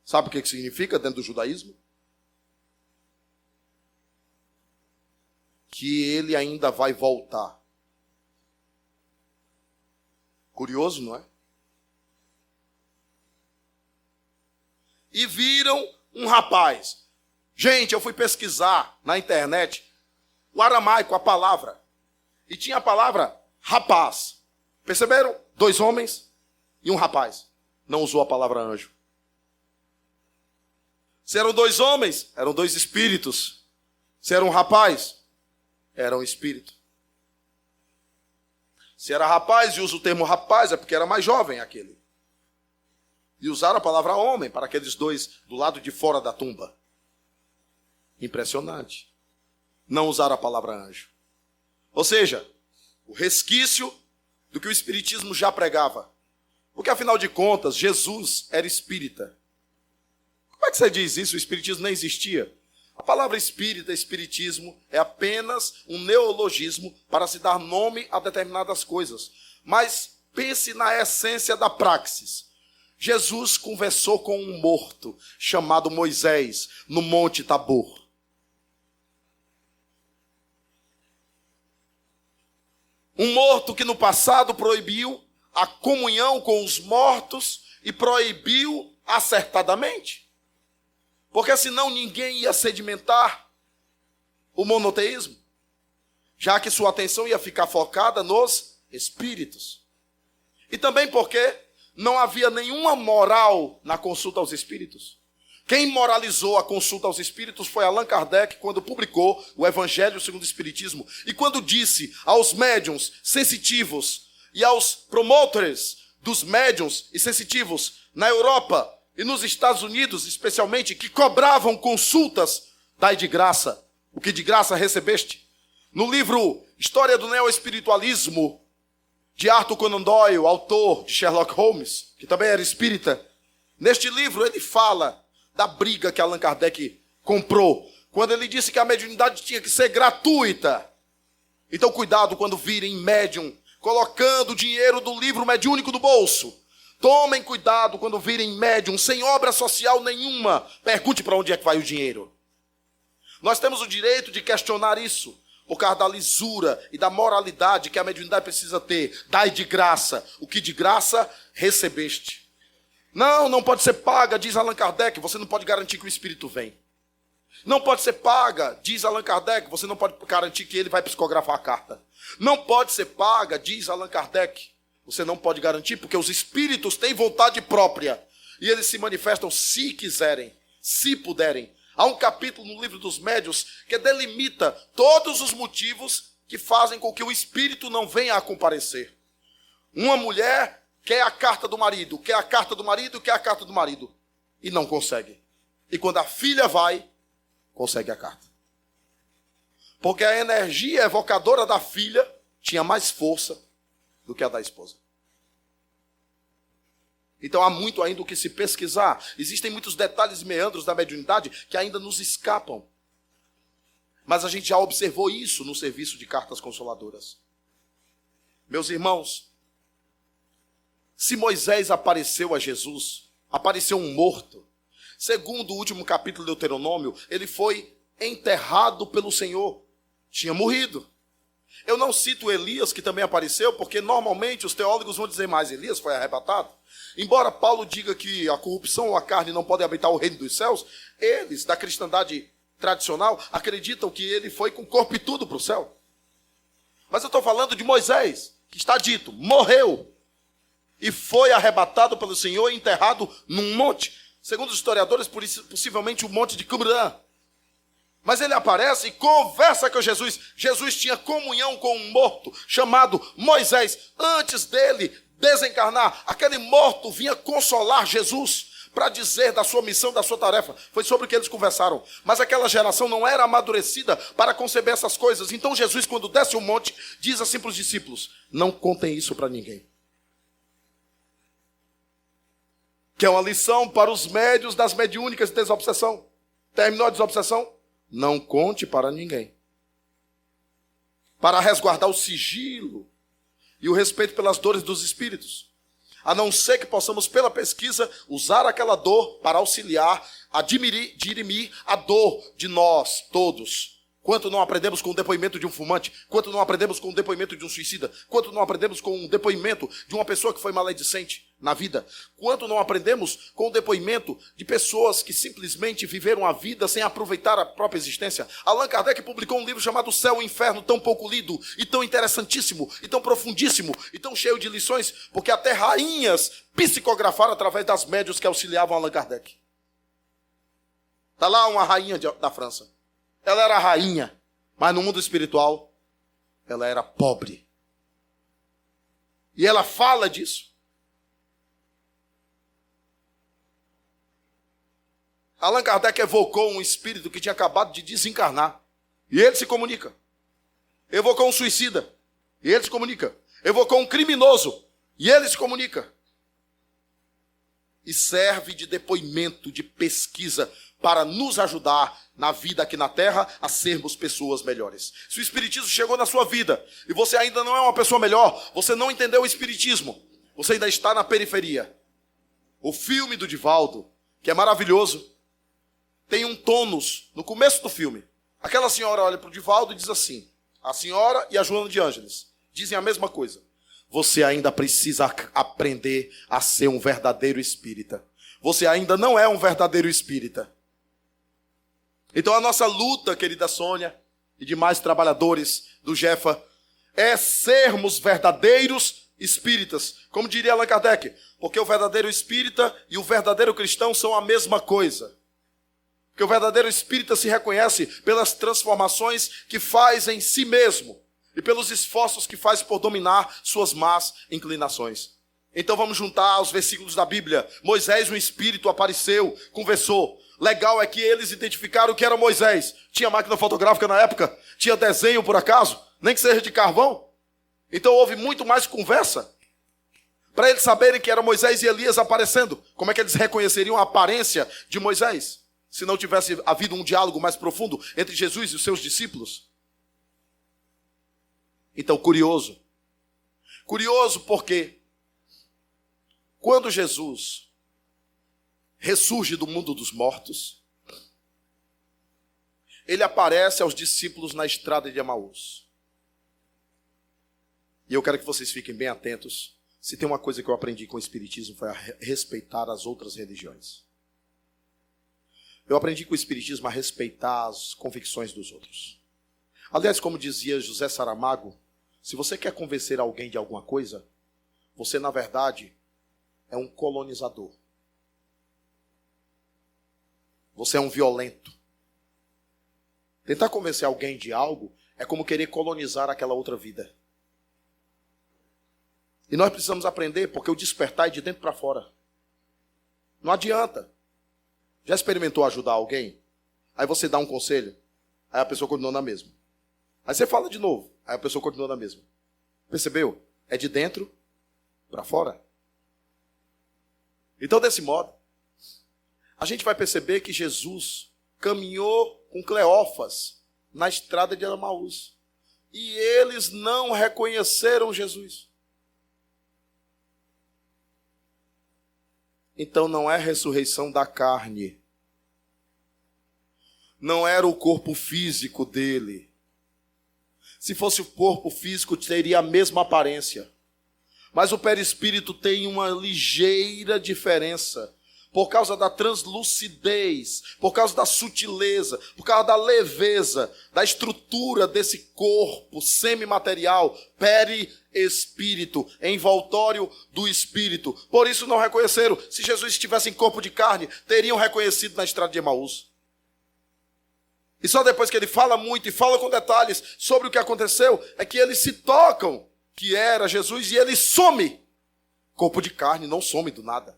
Sabe o que significa dentro do judaísmo? Que ele ainda vai voltar. Curioso, não é? E viram um rapaz. Gente, eu fui pesquisar na internet o aramaico, a palavra. E tinha a palavra rapaz. Perceberam? 2 homens e um rapaz. Não usou a palavra anjo. Se eram 2 homens, eram 2 espíritos. Se era um rapaz, era um espírito. Se era rapaz e usa o termo rapaz, é porque era mais jovem aquele. E usaram a palavra homem para aqueles 2 do lado de fora da tumba. Impressionante. Não usaram a palavra anjo. Ou seja, o resquício do que o Espiritismo já pregava. Porque, afinal de contas, Jesus era espírita. Como é que você diz isso? O Espiritismo nem existia. A palavra espírita, espiritismo, é apenas um neologismo para se dar nome a determinadas coisas. Mas pense na essência da praxis. Jesus conversou com um morto chamado Moisés no Monte Tabor. Um morto que no passado proibiu a comunhão com os mortos e proibiu acertadamente. Porque senão ninguém ia sedimentar o monoteísmo, já que sua atenção ia ficar focada nos espíritos. E também porque não havia nenhuma moral na consulta aos espíritos. Quem moralizou a consulta aos espíritos foi Allan Kardec, quando publicou o Evangelho segundo o Espiritismo. E quando disse aos médiuns sensitivos e aos promotores dos médiuns e sensitivos na Europa e nos Estados Unidos, especialmente, que cobravam consultas, dai de graça o que de graça recebeste. No livro História do Neoespiritualismo, de Arthur Conan Doyle, autor de Sherlock Holmes, que também era espírita, neste livro ele fala da briga que Allan Kardec comprou, quando ele disse que a mediunidade tinha que ser gratuita. Então cuidado quando virem médium colocando o dinheiro do livro mediúnico do bolso. Tomem cuidado quando virem médium sem obra social nenhuma. Pergunte para onde é que vai o dinheiro. Nós temos o direito de questionar isso, por causa da lisura e da moralidade que a mediunidade precisa ter. Dai de graça o que de graça recebeste. Não pode ser paga, diz Allan Kardec, você não pode garantir que o espírito vem. Não pode ser paga, diz Allan Kardec, você não pode garantir que ele vai psicografar a carta. Não pode ser paga, diz Allan Kardec, você não pode garantir porque os espíritos têm vontade própria e eles se manifestam se quiserem, se puderem. Há um capítulo no livro dos médiuns que delimita todos os motivos que fazem com que o espírito não venha a comparecer. Uma mulher quer a carta do marido, quer a carta do marido, quer a carta do marido. E não consegue. E quando a filha vai, consegue a carta. Porque a energia evocadora da filha tinha mais força do que a da esposa. Então há muito ainda o que se pesquisar. Existem muitos detalhes e meandros da mediunidade que ainda nos escapam. Mas a gente já observou isso no serviço de cartas consoladoras. Meus irmãos, se Moisés apareceu a Jesus, apareceu um morto, segundo o último capítulo do Deuteronômio, ele foi enterrado pelo Senhor. Tinha morrido. Eu não cito Elias, que também apareceu, porque normalmente os teólogos vão dizer mais, Elias foi arrebatado. Embora Paulo diga que a corrupção ou a carne não podem habitar o reino dos céus, eles, da cristandade tradicional, acreditam que ele foi com corpo e tudo para o céu. Mas eu estou falando de Moisés, que está dito, morreu e foi arrebatado pelo Senhor e enterrado num monte. Segundo os historiadores, possivelmente o monte de Qumran. Mas ele aparece e conversa com Jesus. Jesus tinha comunhão com um morto chamado Moisés. Antes dele desencarnar, aquele morto vinha consolar Jesus para dizer da sua missão, da sua tarefa. Foi sobre o que eles conversaram. Mas aquela geração não era amadurecida para conceber essas coisas. Então Jesus, quando desce o monte, diz assim para os discípulos, não contem isso para ninguém. Que é uma lição para os médios das mediúnicas de desobsessão. Terminou a desobsessão? Não conte para ninguém. Para resguardar o sigilo e o respeito pelas dores dos espíritos. A não ser que possamos, pela pesquisa, usar aquela dor para auxiliar a dirimir a dor de nós todos. Quanto não aprendemos com o depoimento de um fumante? Quanto não aprendemos com o depoimento de um suicida? Quanto não aprendemos com o depoimento de uma pessoa que foi maledicente na vida? Quanto não aprendemos com o depoimento de pessoas que simplesmente viveram a vida sem aproveitar a própria existência? Allan Kardec publicou um livro chamado Céu e Inferno, tão pouco lido, e tão interessantíssimo, e tão profundíssimo, e tão cheio de lições, porque até rainhas psicografaram através das médiuns que auxiliavam Allan Kardec. Está lá uma rainha da França. Ela era rainha, mas no mundo espiritual, ela era pobre. E ela fala disso. Allan Kardec evocou um espírito que tinha acabado de desencarnar. E ele se comunica. Evocou um suicida. E ele se comunica. Evocou um criminoso. E ele se comunica. E serve de depoimento, de pesquisa, para nos ajudar na vida aqui na Terra a sermos pessoas melhores. Se o Espiritismo chegou na sua vida e você ainda não é uma pessoa melhor, você não entendeu o Espiritismo, você ainda está na periferia. O filme do Divaldo, que é maravilhoso, tem um tônus no começo do filme. Aquela senhora olha para o Divaldo e diz assim, a senhora e a Joana de Ângeles dizem a mesma coisa. Você ainda precisa aprender a ser um verdadeiro espírita. Você ainda não é um verdadeiro espírita. Então a nossa luta, querida Sônia, e demais trabalhadores do Jefa, é sermos verdadeiros espíritas. Como diria Allan Kardec, porque o verdadeiro espírita e o verdadeiro cristão são a mesma coisa. Porque o verdadeiro espírita se reconhece pelas transformações que faz em si mesmo e pelos esforços que faz por dominar suas más inclinações. Então vamos juntar os versículos da Bíblia. Moisés, um espírito, apareceu, conversou. Legal é que eles identificaram que era Moisés. Tinha máquina fotográfica na época? Tinha desenho por acaso? Nem que seja de carvão? Então houve muito mais conversa. Para eles saberem que era Moisés e Elias aparecendo. Como é que eles reconheceriam a aparência de Moisés? Se não tivesse havido um diálogo mais profundo entre Jesus e os seus discípulos? Então, curioso. Curioso porque quando Jesus ressurge do mundo dos mortos, ele aparece aos discípulos na estrada de Emaús. E eu quero que vocês fiquem bem atentos. Se tem uma coisa que eu aprendi com o Espiritismo, foi a respeitar as outras religiões. Eu aprendi com o Espiritismo a respeitar as convicções dos outros. Aliás, como dizia José Saramago, se você quer convencer alguém de alguma coisa, você, na verdade, é um colonizador. Você é um violento. Tentar convencer alguém de algo é como querer colonizar aquela outra vida. E nós precisamos aprender, porque o despertar é de dentro para fora. Não adianta. Já experimentou ajudar alguém? Aí você dá um conselho, aí a pessoa continua na mesma. Aí você fala de novo, aí a pessoa continua na mesma. Percebeu? É de dentro para fora. Então, desse modo, a gente vai perceber que Jesus caminhou com Cleófas na estrada de Emaús. E eles não reconheceram Jesus. Então não é ressurreição da carne. Não era o corpo físico dele. Se fosse o corpo físico, teria a mesma aparência. Mas o perispírito tem uma ligeira diferença. Por causa da translucidez, por causa da sutileza, por causa da leveza, da estrutura desse corpo semimaterial, perispírito, envoltório do espírito. Por isso não reconheceram. Se Jesus estivesse em corpo de carne, teriam reconhecido na estrada de Emaús. E só depois que ele fala muito e fala com detalhes sobre o que aconteceu, é que eles se tocam que era Jesus e ele some. Corpo de carne não some do nada.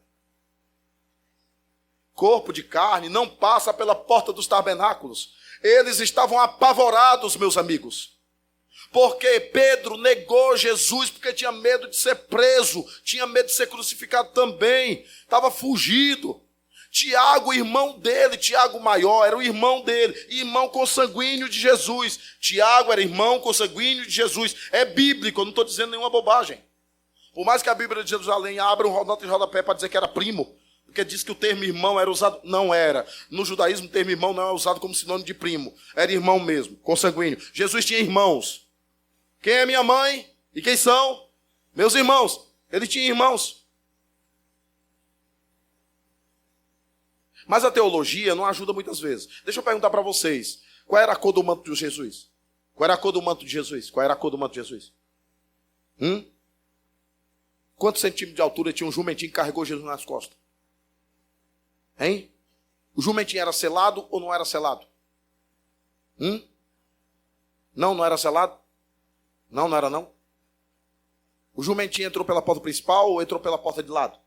Corpo de carne não passa pela porta dos tabernáculos. Eles estavam apavorados, meus amigos. Porque Pedro negou Jesus porque tinha medo de ser preso, tinha medo de ser crucificado também, estava fugido. Tiago, irmão dele, Tiago maior, era o irmão dele, irmão consanguíneo de Jesus. Tiago era irmão consanguíneo de Jesus. É bíblico, eu não estou dizendo nenhuma bobagem. Por mais que a Bíblia de Jerusalém abra um nota de rodapé para dizer que era primo, porque diz que o termo irmão era usado, não era. No judaísmo, o termo irmão não é usado como sinônimo de primo, era irmão mesmo, consanguíneo. Jesus tinha irmãos. Quem é minha mãe? E quem são? Meus irmãos. Ele tinha irmãos. Mas a teologia não ajuda muitas vezes. Deixa eu perguntar para vocês. Qual era a cor do manto de Jesus? Qual era a cor do manto de Jesus? Qual era a cor do manto de Jesus? Quantos centímetros de altura tinha um jumentinho que carregou Jesus nas costas? Hein? O jumentinho era selado ou não era selado? Não era selado? Não era não? O jumentinho entrou pela porta principal ou entrou pela porta de lado?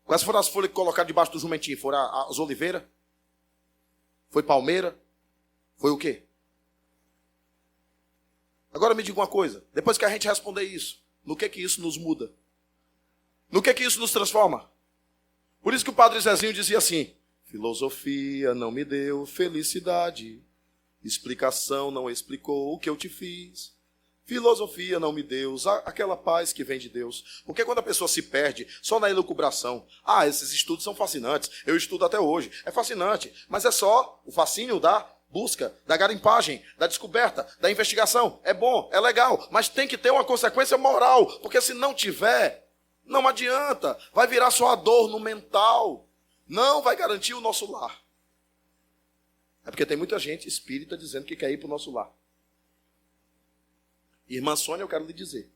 Quais foram as folhas que colocaram debaixo do jumentinho? Foram as oliveiras? Foi palmeira? Foi o quê? Agora me diga uma coisa. Depois que a gente responder isso, no que isso nos muda? No que isso nos transforma? Por isso que o Padre Zezinho dizia assim: filosofia não me deu felicidade, explicação não explicou o que eu te fiz. Filosofia não me deu aquela paz que vem de Deus. Porque quando a pessoa se perde só na elucubração, esses estudos são fascinantes, eu estudo até hoje, é fascinante, mas é só o fascínio da busca, da garimpagem, da descoberta, da investigação. É bom, é legal, mas tem que ter uma consequência moral, porque se não tiver, não adianta, vai virar só a dor no mental, não vai garantir o nosso lar. É porque tem muita gente espírita dizendo que quer ir para o nosso lar. Irmã Sônia, eu quero lhe dizer,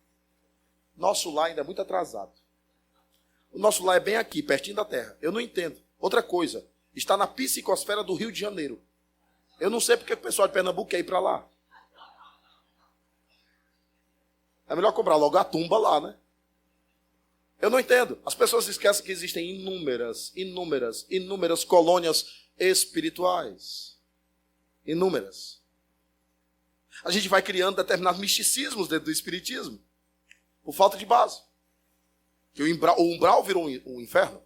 nosso lar ainda é muito atrasado. O nosso lar é bem aqui, pertinho da terra. Eu não entendo. Outra coisa, está na psicosfera do Rio de Janeiro. Eu não sei porque o pessoal de Pernambuco quer ir para lá. É melhor comprar logo a tumba lá, né? Eu não entendo. As pessoas esquecem que existem inúmeras colônias espirituais. Inúmeras. A gente vai criando determinados misticismos dentro do espiritismo, por falta de base. Que o umbral virou um inferno.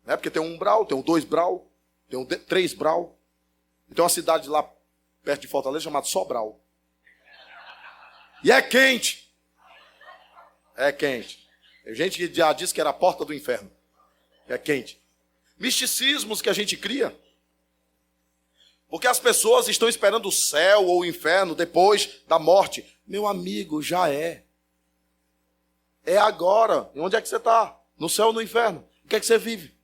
Né? Porque tem um umbral, tem um 2 brau, tem um 3 brau. Tem uma cidade lá perto de Fortaleza chamada Sobral. E é quente. É quente. Tem gente que já disse que era a porta do inferno. É quente. Misticismos que a gente cria. Porque as pessoas estão esperando o céu ou o inferno depois da morte. Meu amigo, já é. É agora. E onde é que você está? No céu ou no inferno? O que é que você vive?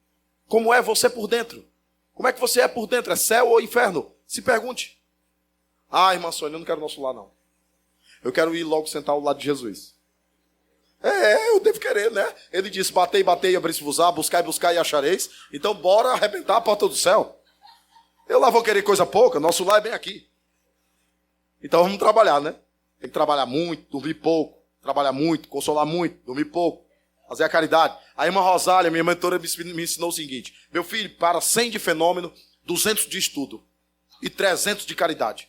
Como é você por dentro? Como é que você é por dentro? É céu ou inferno? Se pergunte. Irmã Sônia, eu não quero nosso lar, não. Eu quero ir logo sentar ao lado de Jesus. Eu devo querer, né? Ele disse, batei, batei, abri-se-vos-á, buscai, buscai e achareis. Então bora arrebentar a porta do céu. Eu lá vou querer coisa pouca, nosso lar é bem aqui. Então vamos trabalhar, né? Tem que trabalhar muito, dormir pouco. Trabalhar muito, consolar muito, dormir pouco. Fazer a caridade. A irmã Rosália, minha mentora, me ensinou o seguinte: meu filho, para 100 de fenômeno, 200 de estudo e 300 de caridade.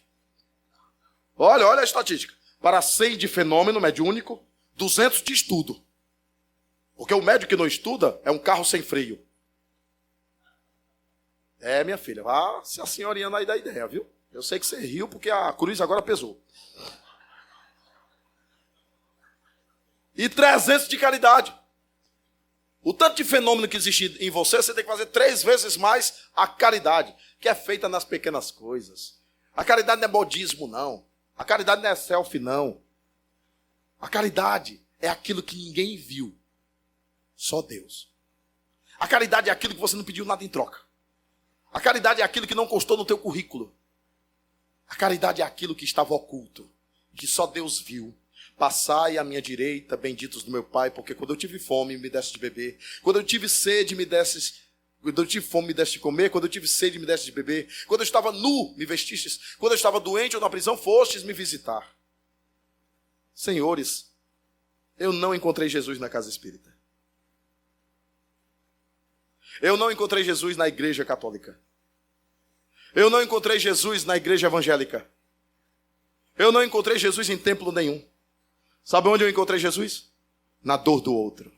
Olha a estatística. Para 100 de fenômeno mediúnico, 200 de estudo. Porque o médico que não estuda é um carro sem freio. Minha filha, vá se a senhorinha aí da ideia, viu? Eu sei que você riu porque a cruz agora pesou. E 300 de caridade. O tanto de fenômeno que existe em você, você tem que fazer 3 vezes mais a caridade, que é feita nas pequenas coisas. A caridade não é modismo, não. A caridade não é selfie, não. A caridade é aquilo que ninguém viu. Só Deus. A caridade é aquilo que você não pediu nada em troca. A caridade é aquilo que não constou no teu currículo. A caridade é aquilo que estava oculto, que só Deus viu. Passai à minha direita, benditos do meu Pai, porque quando eu tive fome, me deste de beber. Quando eu tive sede, me destes. Quando eu tive fome, me deste de comer. Quando eu tive sede, me deste de beber. Quando eu estava nu, me vestistes. Quando eu estava doente ou na prisão, fostes me visitar. Senhores, eu não encontrei Jesus na casa espírita. Eu não encontrei Jesus na igreja católica. Eu não encontrei Jesus na igreja evangélica. Eu não encontrei Jesus em templo nenhum. Sabe onde eu encontrei Jesus? Na dor do outro.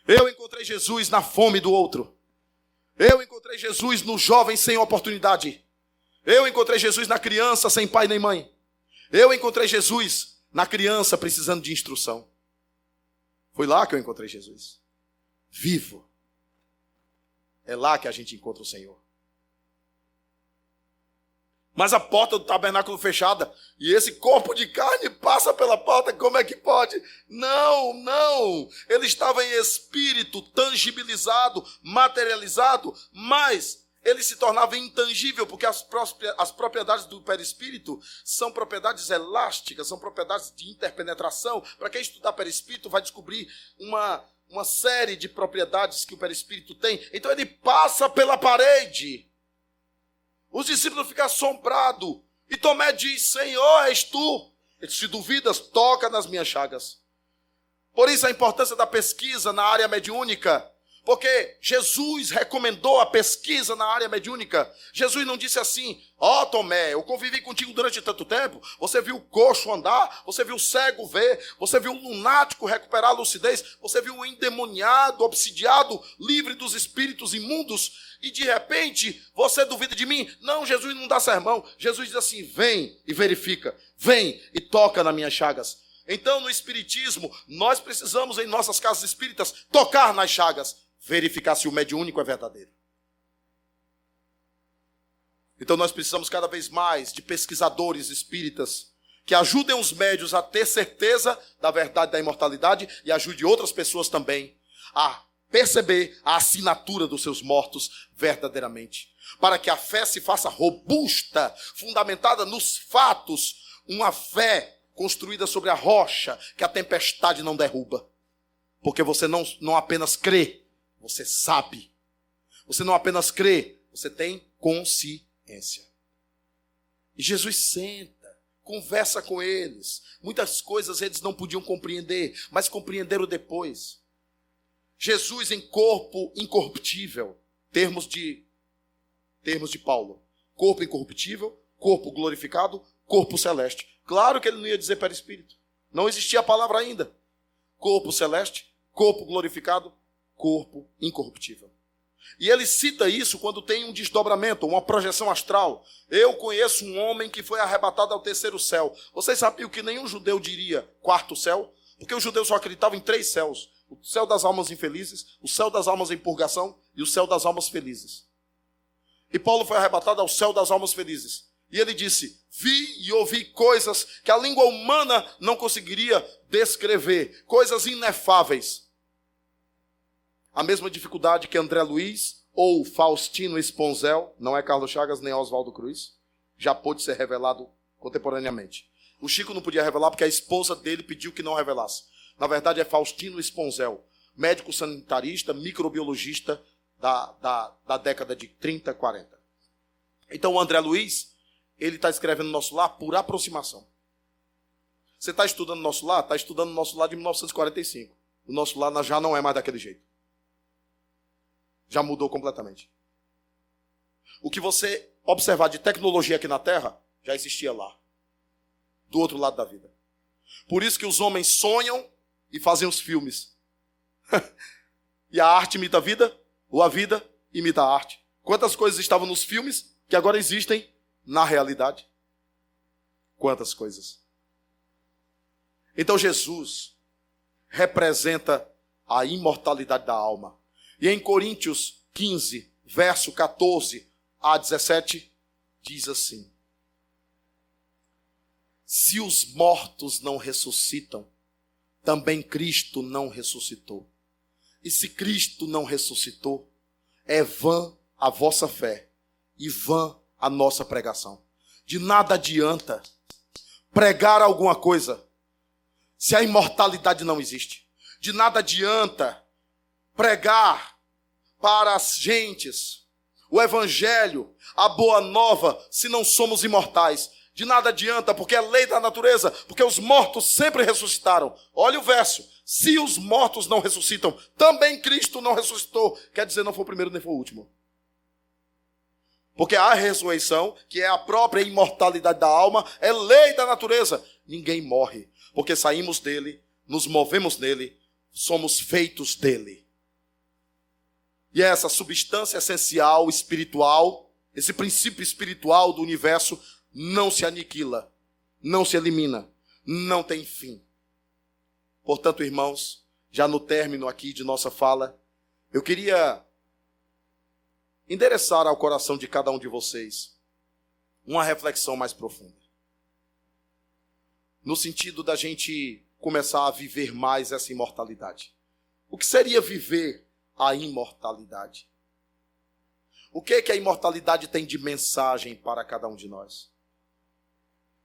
Eu encontrei Jesus na fome do outro. Eu encontrei Jesus no jovem sem oportunidade. Eu encontrei Jesus na criança sem pai nem mãe. Eu encontrei Jesus na criança precisando de instrução. Foi lá que eu encontrei Jesus. Vivo. É lá que a gente encontra o Senhor. Mas a porta do tabernáculo fechada, e esse corpo de carne passa pela porta, como é que pode? Não, não. Ele estava em espírito, tangibilizado, materializado, mas ele se tornava intangível, porque as propriedades do perispírito são propriedades elásticas, são propriedades de interpenetração. Para quem estudar perispírito vai descobrir uma série de propriedades que o perispírito tem. Então ele passa pela parede. Os discípulos ficam assombrados. E Tomé diz, Senhor, és tu? Ele disse, se duvidas, toca nas minhas chagas. Por isso a importância da pesquisa na área mediúnica. Porque Jesus recomendou a pesquisa na área mediúnica. Jesus não disse assim, ó Tomé, eu convivi contigo durante tanto tempo, você viu o coxo andar, você viu o cego ver, você viu o lunático recuperar a lucidez, você viu o endemoniado, obsidiado, livre dos espíritos imundos, e de repente você duvida de mim? Não, Jesus não dá sermão. Jesus diz assim, vem e verifica, vem e toca nas minhas chagas. Então no espiritismo, nós precisamos em nossas casas espíritas tocar nas chagas, verificar se o mediúnico é verdadeiro. Então nós precisamos cada vez mais de pesquisadores espíritas que ajudem os médios a ter certeza da verdade da imortalidade e ajude outras pessoas também a perceber a assinatura dos seus mortos verdadeiramente. Para que a fé se faça robusta, fundamentada nos fatos, uma fé construída sobre a rocha que a tempestade não derruba. Porque você não apenas crê, você sabe. Você não apenas crê, você tem consciência. E Jesus senta, conversa com eles. Muitas coisas eles não podiam compreender, mas compreenderam depois. Jesus em corpo incorruptível, termos de Paulo. Corpo incorruptível, corpo glorificado, corpo celeste. Claro que ele não ia dizer perispírito. Não existia a palavra ainda. Corpo celeste, corpo glorificado, corpo incorruptível. E ele cita isso quando tem um desdobramento, uma projeção astral. Eu conheço um homem que foi arrebatado ao terceiro céu. Vocês sabiam que nenhum judeu diria quarto céu? Porque os judeus só acreditavam em 3 céus. O céu das almas infelizes, o céu das almas em purgação e o céu das almas felizes. E Paulo foi arrebatado ao céu das almas felizes. E ele disse, vi e ouvi coisas que a língua humana não conseguiria descrever. Coisas inefáveis. A mesma dificuldade que André Luiz ou Faustino Esponzel, não é Carlos Chagas nem Oswaldo Cruz, já pôde ser revelado contemporaneamente. O Chico não podia revelar porque a esposa dele pediu que não revelasse. Na verdade é Faustino Esponzel, médico sanitarista, microbiologista da década de 30, 40. Então o André Luiz, ele está escrevendo no Nosso Lar por aproximação. Você está estudando o Nosso Lar? Está estudando o Nosso Lar de 1945. O Nosso Lar já não é mais daquele jeito. Já mudou completamente. O que você observar de tecnologia aqui na Terra, já existia lá. Do outro lado da vida. Por isso que os homens sonham e fazem os filmes. E a arte imita a vida, ou a vida imita a arte. Quantas coisas estavam nos filmes que agora existem na realidade? Quantas coisas. Então Jesus representa a imortalidade da alma. E em Coríntios 15, verso 14 a 17, diz assim: se os mortos não ressuscitam, também Cristo não ressuscitou. E se Cristo não ressuscitou, é vã a vossa fé e vã a nossa pregação. De nada adianta pregar alguma coisa se a imortalidade não existe. De nada adianta pregar para as gentes o evangelho, a boa nova, se não somos imortais. De nada adianta, porque é lei da natureza, porque os mortos sempre ressuscitaram. Olha o verso: se os mortos não ressuscitam, também Cristo não ressuscitou. Quer dizer, não foi o primeiro nem foi o último. Porque a ressurreição, que é a própria imortalidade da alma, é lei da natureza. Ninguém morre, porque saímos dele, nos movemos nele, somos feitos dele. E essa substância essencial, espiritual, esse princípio espiritual do universo não se aniquila, não se elimina, não tem fim. Portanto, irmãos, já no término aqui de nossa fala, eu queria endereçar ao coração de cada um de vocês uma reflexão mais profunda. No sentido da gente começar a viver mais essa imortalidade. O que seria viver a imortalidade? O que é que a imortalidade tem de mensagem para cada um de nós?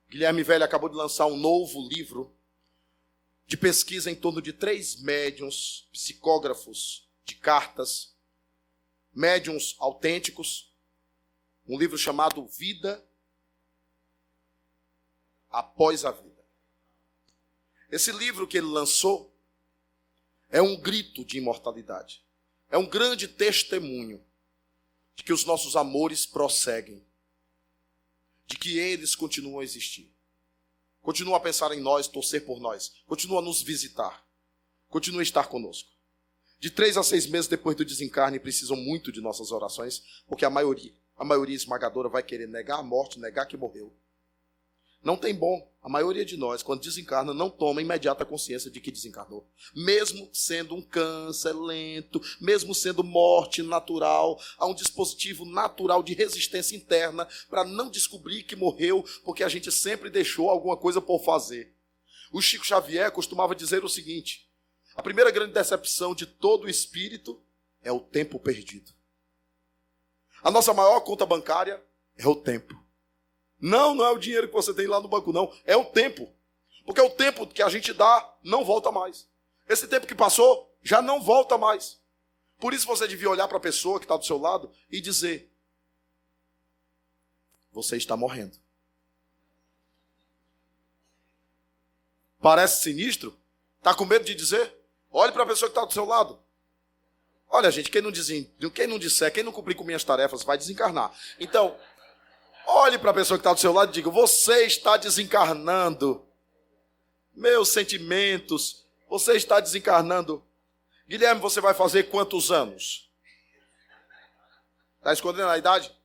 Guilherme Velho acabou de lançar um novo livro de pesquisa em torno de 3 médiuns, psicógrafos de cartas, médiuns autênticos, um livro chamado Vida Após a Vida. Esse livro que ele lançou é um grito de imortalidade. É um grande testemunho de que os nossos amores prosseguem, de que eles continuam a existir. Continuam a pensar em nós, torcer por nós, continuam a nos visitar, continuam a estar conosco. De 3 a 6 meses depois do desencarne, precisam muito de nossas orações, porque a maioria esmagadora vai querer negar a morte, negar que morreu. Não tem bom. A maioria de nós, quando desencarna, não toma imediata consciência de que desencarnou. Mesmo sendo um câncer lento, mesmo sendo morte natural, há um dispositivo natural de resistência interna para não descobrir que morreu, porque a gente sempre deixou alguma coisa por fazer. O Chico Xavier costumava dizer o seguinte: a primeira grande decepção de todo espírito é o tempo perdido. A nossa maior conta bancária é o tempo. Não é o dinheiro que você tem lá no banco, não. É o tempo. Porque o tempo que a gente dá não volta mais. Esse tempo que passou já não volta mais. Por isso você devia olhar para a pessoa que está do seu lado e dizer: você está morrendo. Parece sinistro? Está com medo de dizer? Olhe para a pessoa que está do seu lado. Olha, gente, quem não disser, quem não cumprir com minhas tarefas vai desencarnar. Então, olhe para a pessoa que está do seu lado e diga: você está desencarnando. Meus sentimentos, você está desencarnando. Guilherme, você vai fazer quantos anos? Está escondendo a idade?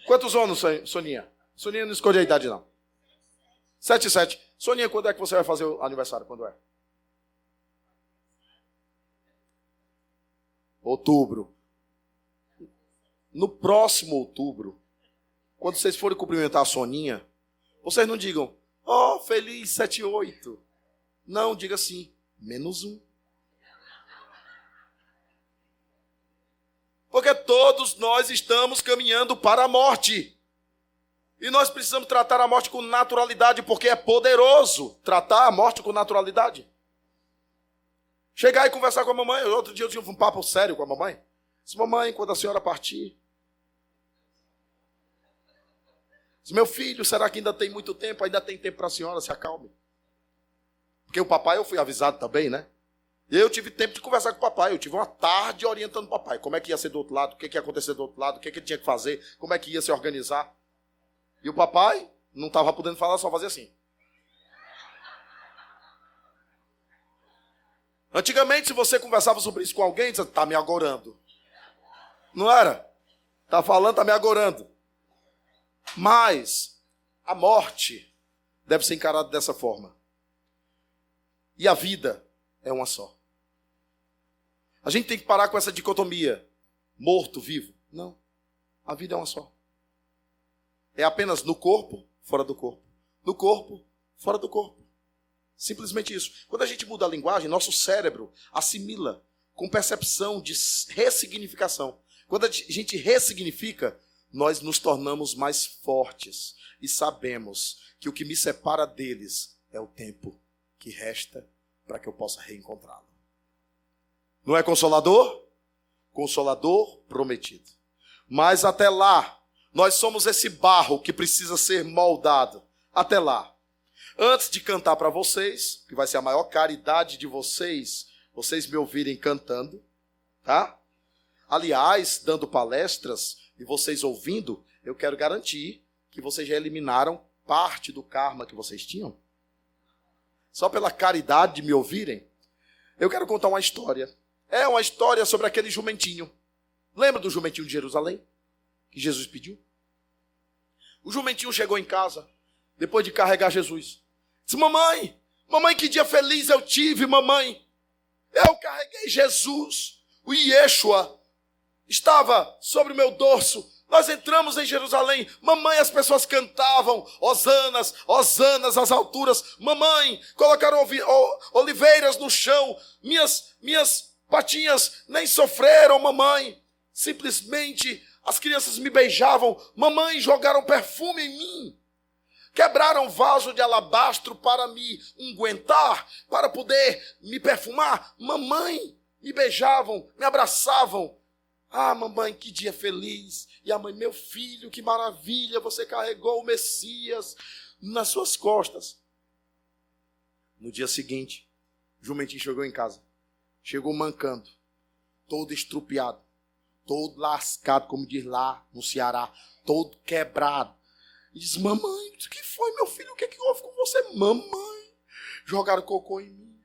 Quantos anos, Soninha? Soninha não esconde a idade, não. 7. Soninha, quando é que você vai fazer o aniversário? Quando é? Outubro. No próximo outubro, quando vocês forem cumprimentar a Soninha, vocês não digam: oh, feliz 78. Não, diga assim: -1. Porque todos nós estamos caminhando para a morte. E nós precisamos tratar a morte com naturalidade, porque é poderoso tratar a morte com naturalidade. Chegar e conversar com a mamãe. Outro dia eu tive um papo sério com a mamãe. Disse: mamãe, quando a senhora partir, meu filho, será que ainda tem muito tempo? Ainda tem tempo para a senhora, se acalme. Porque o papai eu fui avisado também, né? E eu tive tempo de conversar com o papai. Eu tive uma tarde orientando o papai. Como é que ia ser do outro lado, o que ia acontecer do outro lado, o que ele tinha que fazer, como é que ia se organizar. E o papai não estava podendo falar, só fazia assim. Antigamente, se você conversava sobre isso com alguém, você está me agorando. Não era? Está falando, está me agorando. Mas a morte deve ser encarada dessa forma. E a vida é uma só. A gente tem que parar com essa dicotomia: morto, vivo. Não. A vida é uma só. É apenas no corpo, fora do corpo. No corpo, fora do corpo. Simplesmente isso. Quando a gente muda a linguagem, nosso cérebro assimila com percepção de ressignificação. Quando a gente ressignifica, nós nos tornamos mais fortes e sabemos que o que me separa deles é o tempo que resta para que eu possa reencontrá-lo. Não é consolador? Consolador prometido. Mas até lá, nós somos esse barro que precisa ser moldado. Até lá. Antes de cantar para vocês, que vai ser a maior caridade de vocês me ouvirem cantando, tá? Aliás, dando palestras e vocês ouvindo, eu quero garantir que vocês já eliminaram parte do karma que vocês tinham. Só pela caridade de me ouvirem, eu quero contar uma história. É uma história sobre aquele jumentinho. Lembra do jumentinho de Jerusalém? Que Jesus pediu? O jumentinho chegou em casa, depois de carregar Jesus. Disse, mamãe, que dia feliz eu tive, mamãe. Eu carreguei Jesus. O Yeshua estava sobre o meu dorso. Nós entramos em Jerusalém. Mamãe, as pessoas cantavam, hosanas, hosanas às alturas. Mamãe, colocaram oliveiras no chão. Minhas patinhas nem sofreram, mamãe. Simplesmente as crianças me beijavam. Mamãe, jogaram perfume em mim. Quebraram vaso de alabastro para me ungüentar, para poder me perfumar. Mamãe, me beijavam, me abraçavam. Ah, mamãe, que dia feliz. E a mãe, meu filho, que maravilha, você carregou o Messias nas suas costas. No dia seguinte, o jumentinho chegou em casa. Chegou mancando, todo estrupiado, todo lascado, como diz lá no Ceará, todo quebrado. E diz, mamãe, o que foi, meu filho? O que é que houve com você? Mamãe, jogaram cocô em mim.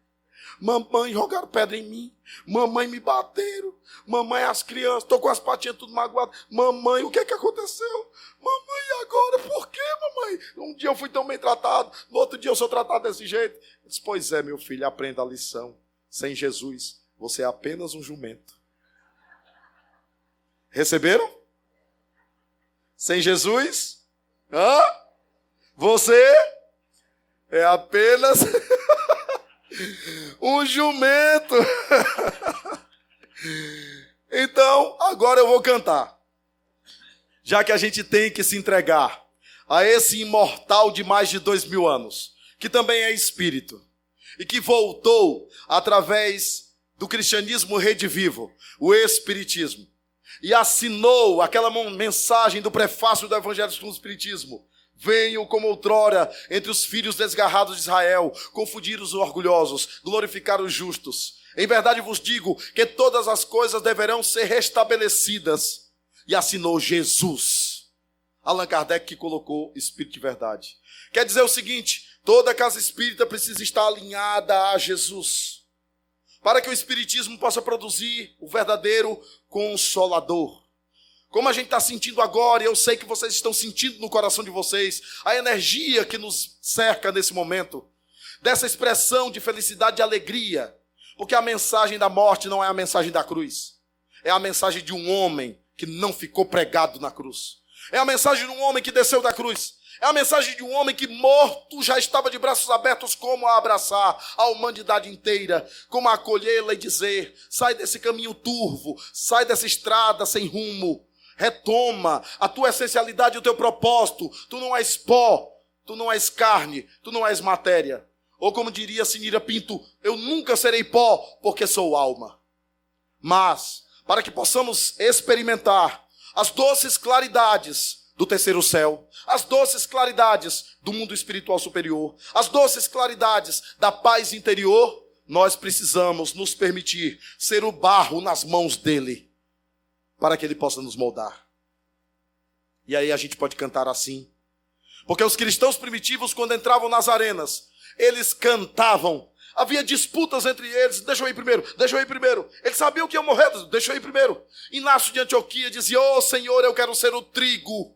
Mamãe, jogaram pedra em mim. Mamãe, me bateram. Mamãe, as crianças, estou com as patinhas tudo magoadas. Mamãe, o que é que aconteceu? Mamãe, e agora? Por quê, mamãe? Um dia eu fui tão bem tratado, no outro dia eu sou tratado desse jeito. Eu disse, pois é, meu filho, aprenda a lição. Sem Jesus, você é apenas um jumento. Receberam? Sem Jesus, você é apenas um jumento. Então, agora eu vou cantar. Já que a gente tem que se entregar a esse imortal de mais de 2000 anos, que também é espírito, e que voltou através do cristianismo redivivo, o espiritismo, e assinou aquela mensagem do prefácio do Evangelho segundo o Espiritismo. Venham como outrora entre os filhos desgarrados de Israel, confundir os orgulhosos, glorificar os justos. Em verdade vos digo que todas as coisas deverão ser restabelecidas. E assinou Jesus. Allan Kardec que colocou Espírito de Verdade. Quer dizer o seguinte, toda casa espírita precisa estar alinhada a Jesus, para que o Espiritismo possa produzir o verdadeiro Consolador. Como a gente está sentindo agora, e eu sei que vocês estão sentindo no coração de vocês, a energia que nos cerca nesse momento, dessa expressão de felicidade e alegria, porque a mensagem da morte não é a mensagem da cruz, é a mensagem de um homem que não ficou pregado na cruz, é a mensagem de um homem que desceu da cruz, é a mensagem de um homem que morto já estava de braços abertos, como a abraçar a humanidade inteira, como a acolhê-la e dizer, sai desse caminho turvo, sai dessa estrada sem rumo, retoma a tua essencialidade e o teu propósito. Tu não és pó, tu não és carne, tu não és matéria. Ou como diria Sinira Pinto, eu nunca serei pó, porque sou alma. Mas, para que possamos experimentar as doces claridades do terceiro céu, as doces claridades do mundo espiritual superior, as doces claridades da paz interior, nós precisamos nos permitir ser o barro nas mãos dele, para que ele possa nos moldar. E aí a gente pode cantar assim. Porque os cristãos primitivos, quando entravam nas arenas, eles cantavam. Havia disputas entre eles. Deixa eu ir primeiro. Eles sabiam que iam morrer. Deixa eu ir primeiro. Inácio de Antioquia dizia, Senhor, eu quero ser o trigo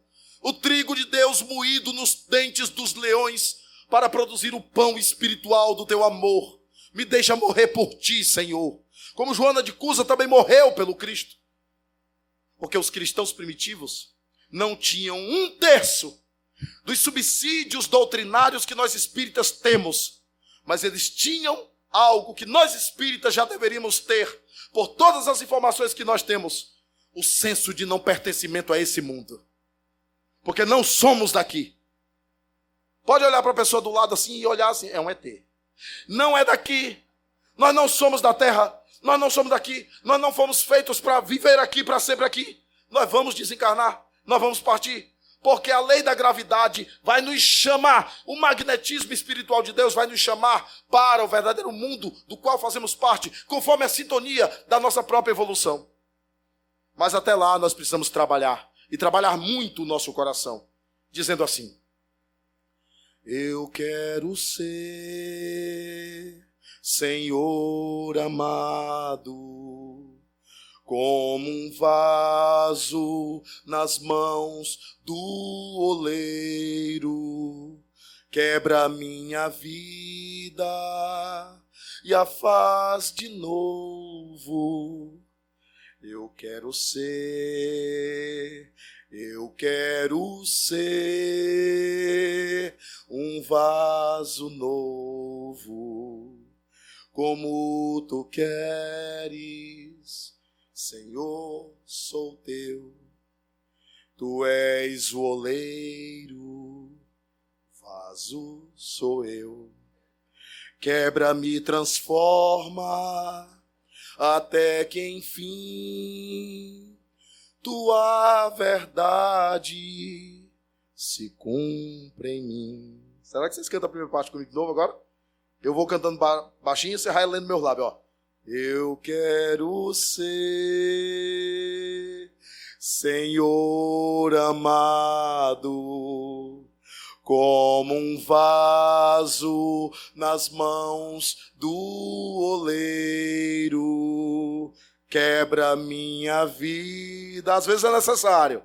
de Deus moído nos dentes dos leões, para produzir o pão espiritual do teu amor. Me deixa morrer por ti, Senhor. Como Joana de Cusa também morreu pelo Cristo. Porque os cristãos primitivos não tinham 1/3 dos subsídios doutrinários que nós espíritas temos, mas eles tinham algo que nós espíritas já deveríamos ter, por todas as informações que nós temos, o senso de não pertencimento a esse mundo, porque não somos daqui. Pode olhar para a pessoa do lado assim e olhar assim, é um ET. Não é daqui, nós não somos da terra, nós não somos daqui, nós não fomos feitos para viver aqui, para sempre aqui. Nós vamos desencarnar, nós vamos partir, porque a lei da gravidade vai nos chamar, o magnetismo espiritual de Deus vai nos chamar para o verdadeiro mundo do qual fazemos parte, conforme a sintonia da nossa própria evolução. Mas até lá nós precisamos trabalhar. e trabalhar muito o nosso coração, dizendo assim: eu quero ser, Senhor amado, como um vaso nas mãos do oleiro. Quebra minha vida e a faz de novo. Eu quero ser um vaso novo, como tu queres, Senhor, sou teu. Tu és o oleiro, vaso sou eu. Quebra-me, transforma, até que enfim tua verdade se cumpra em mim. Será que vocês cantam a primeira parte comigo de novo agora? Eu vou cantando baixinho e você vai lendo meus lábios, ó. Eu quero ser, Senhor amado, como um vaso nas mãos do oleiro. Quebra minha vida, às vezes é necessário,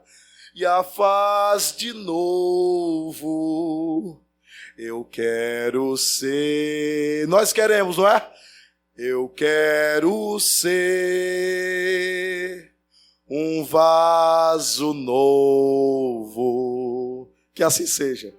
e a faz de novo. Eu quero ser, nós queremos, não é? Eu quero ser um vaso novo. Que assim seja.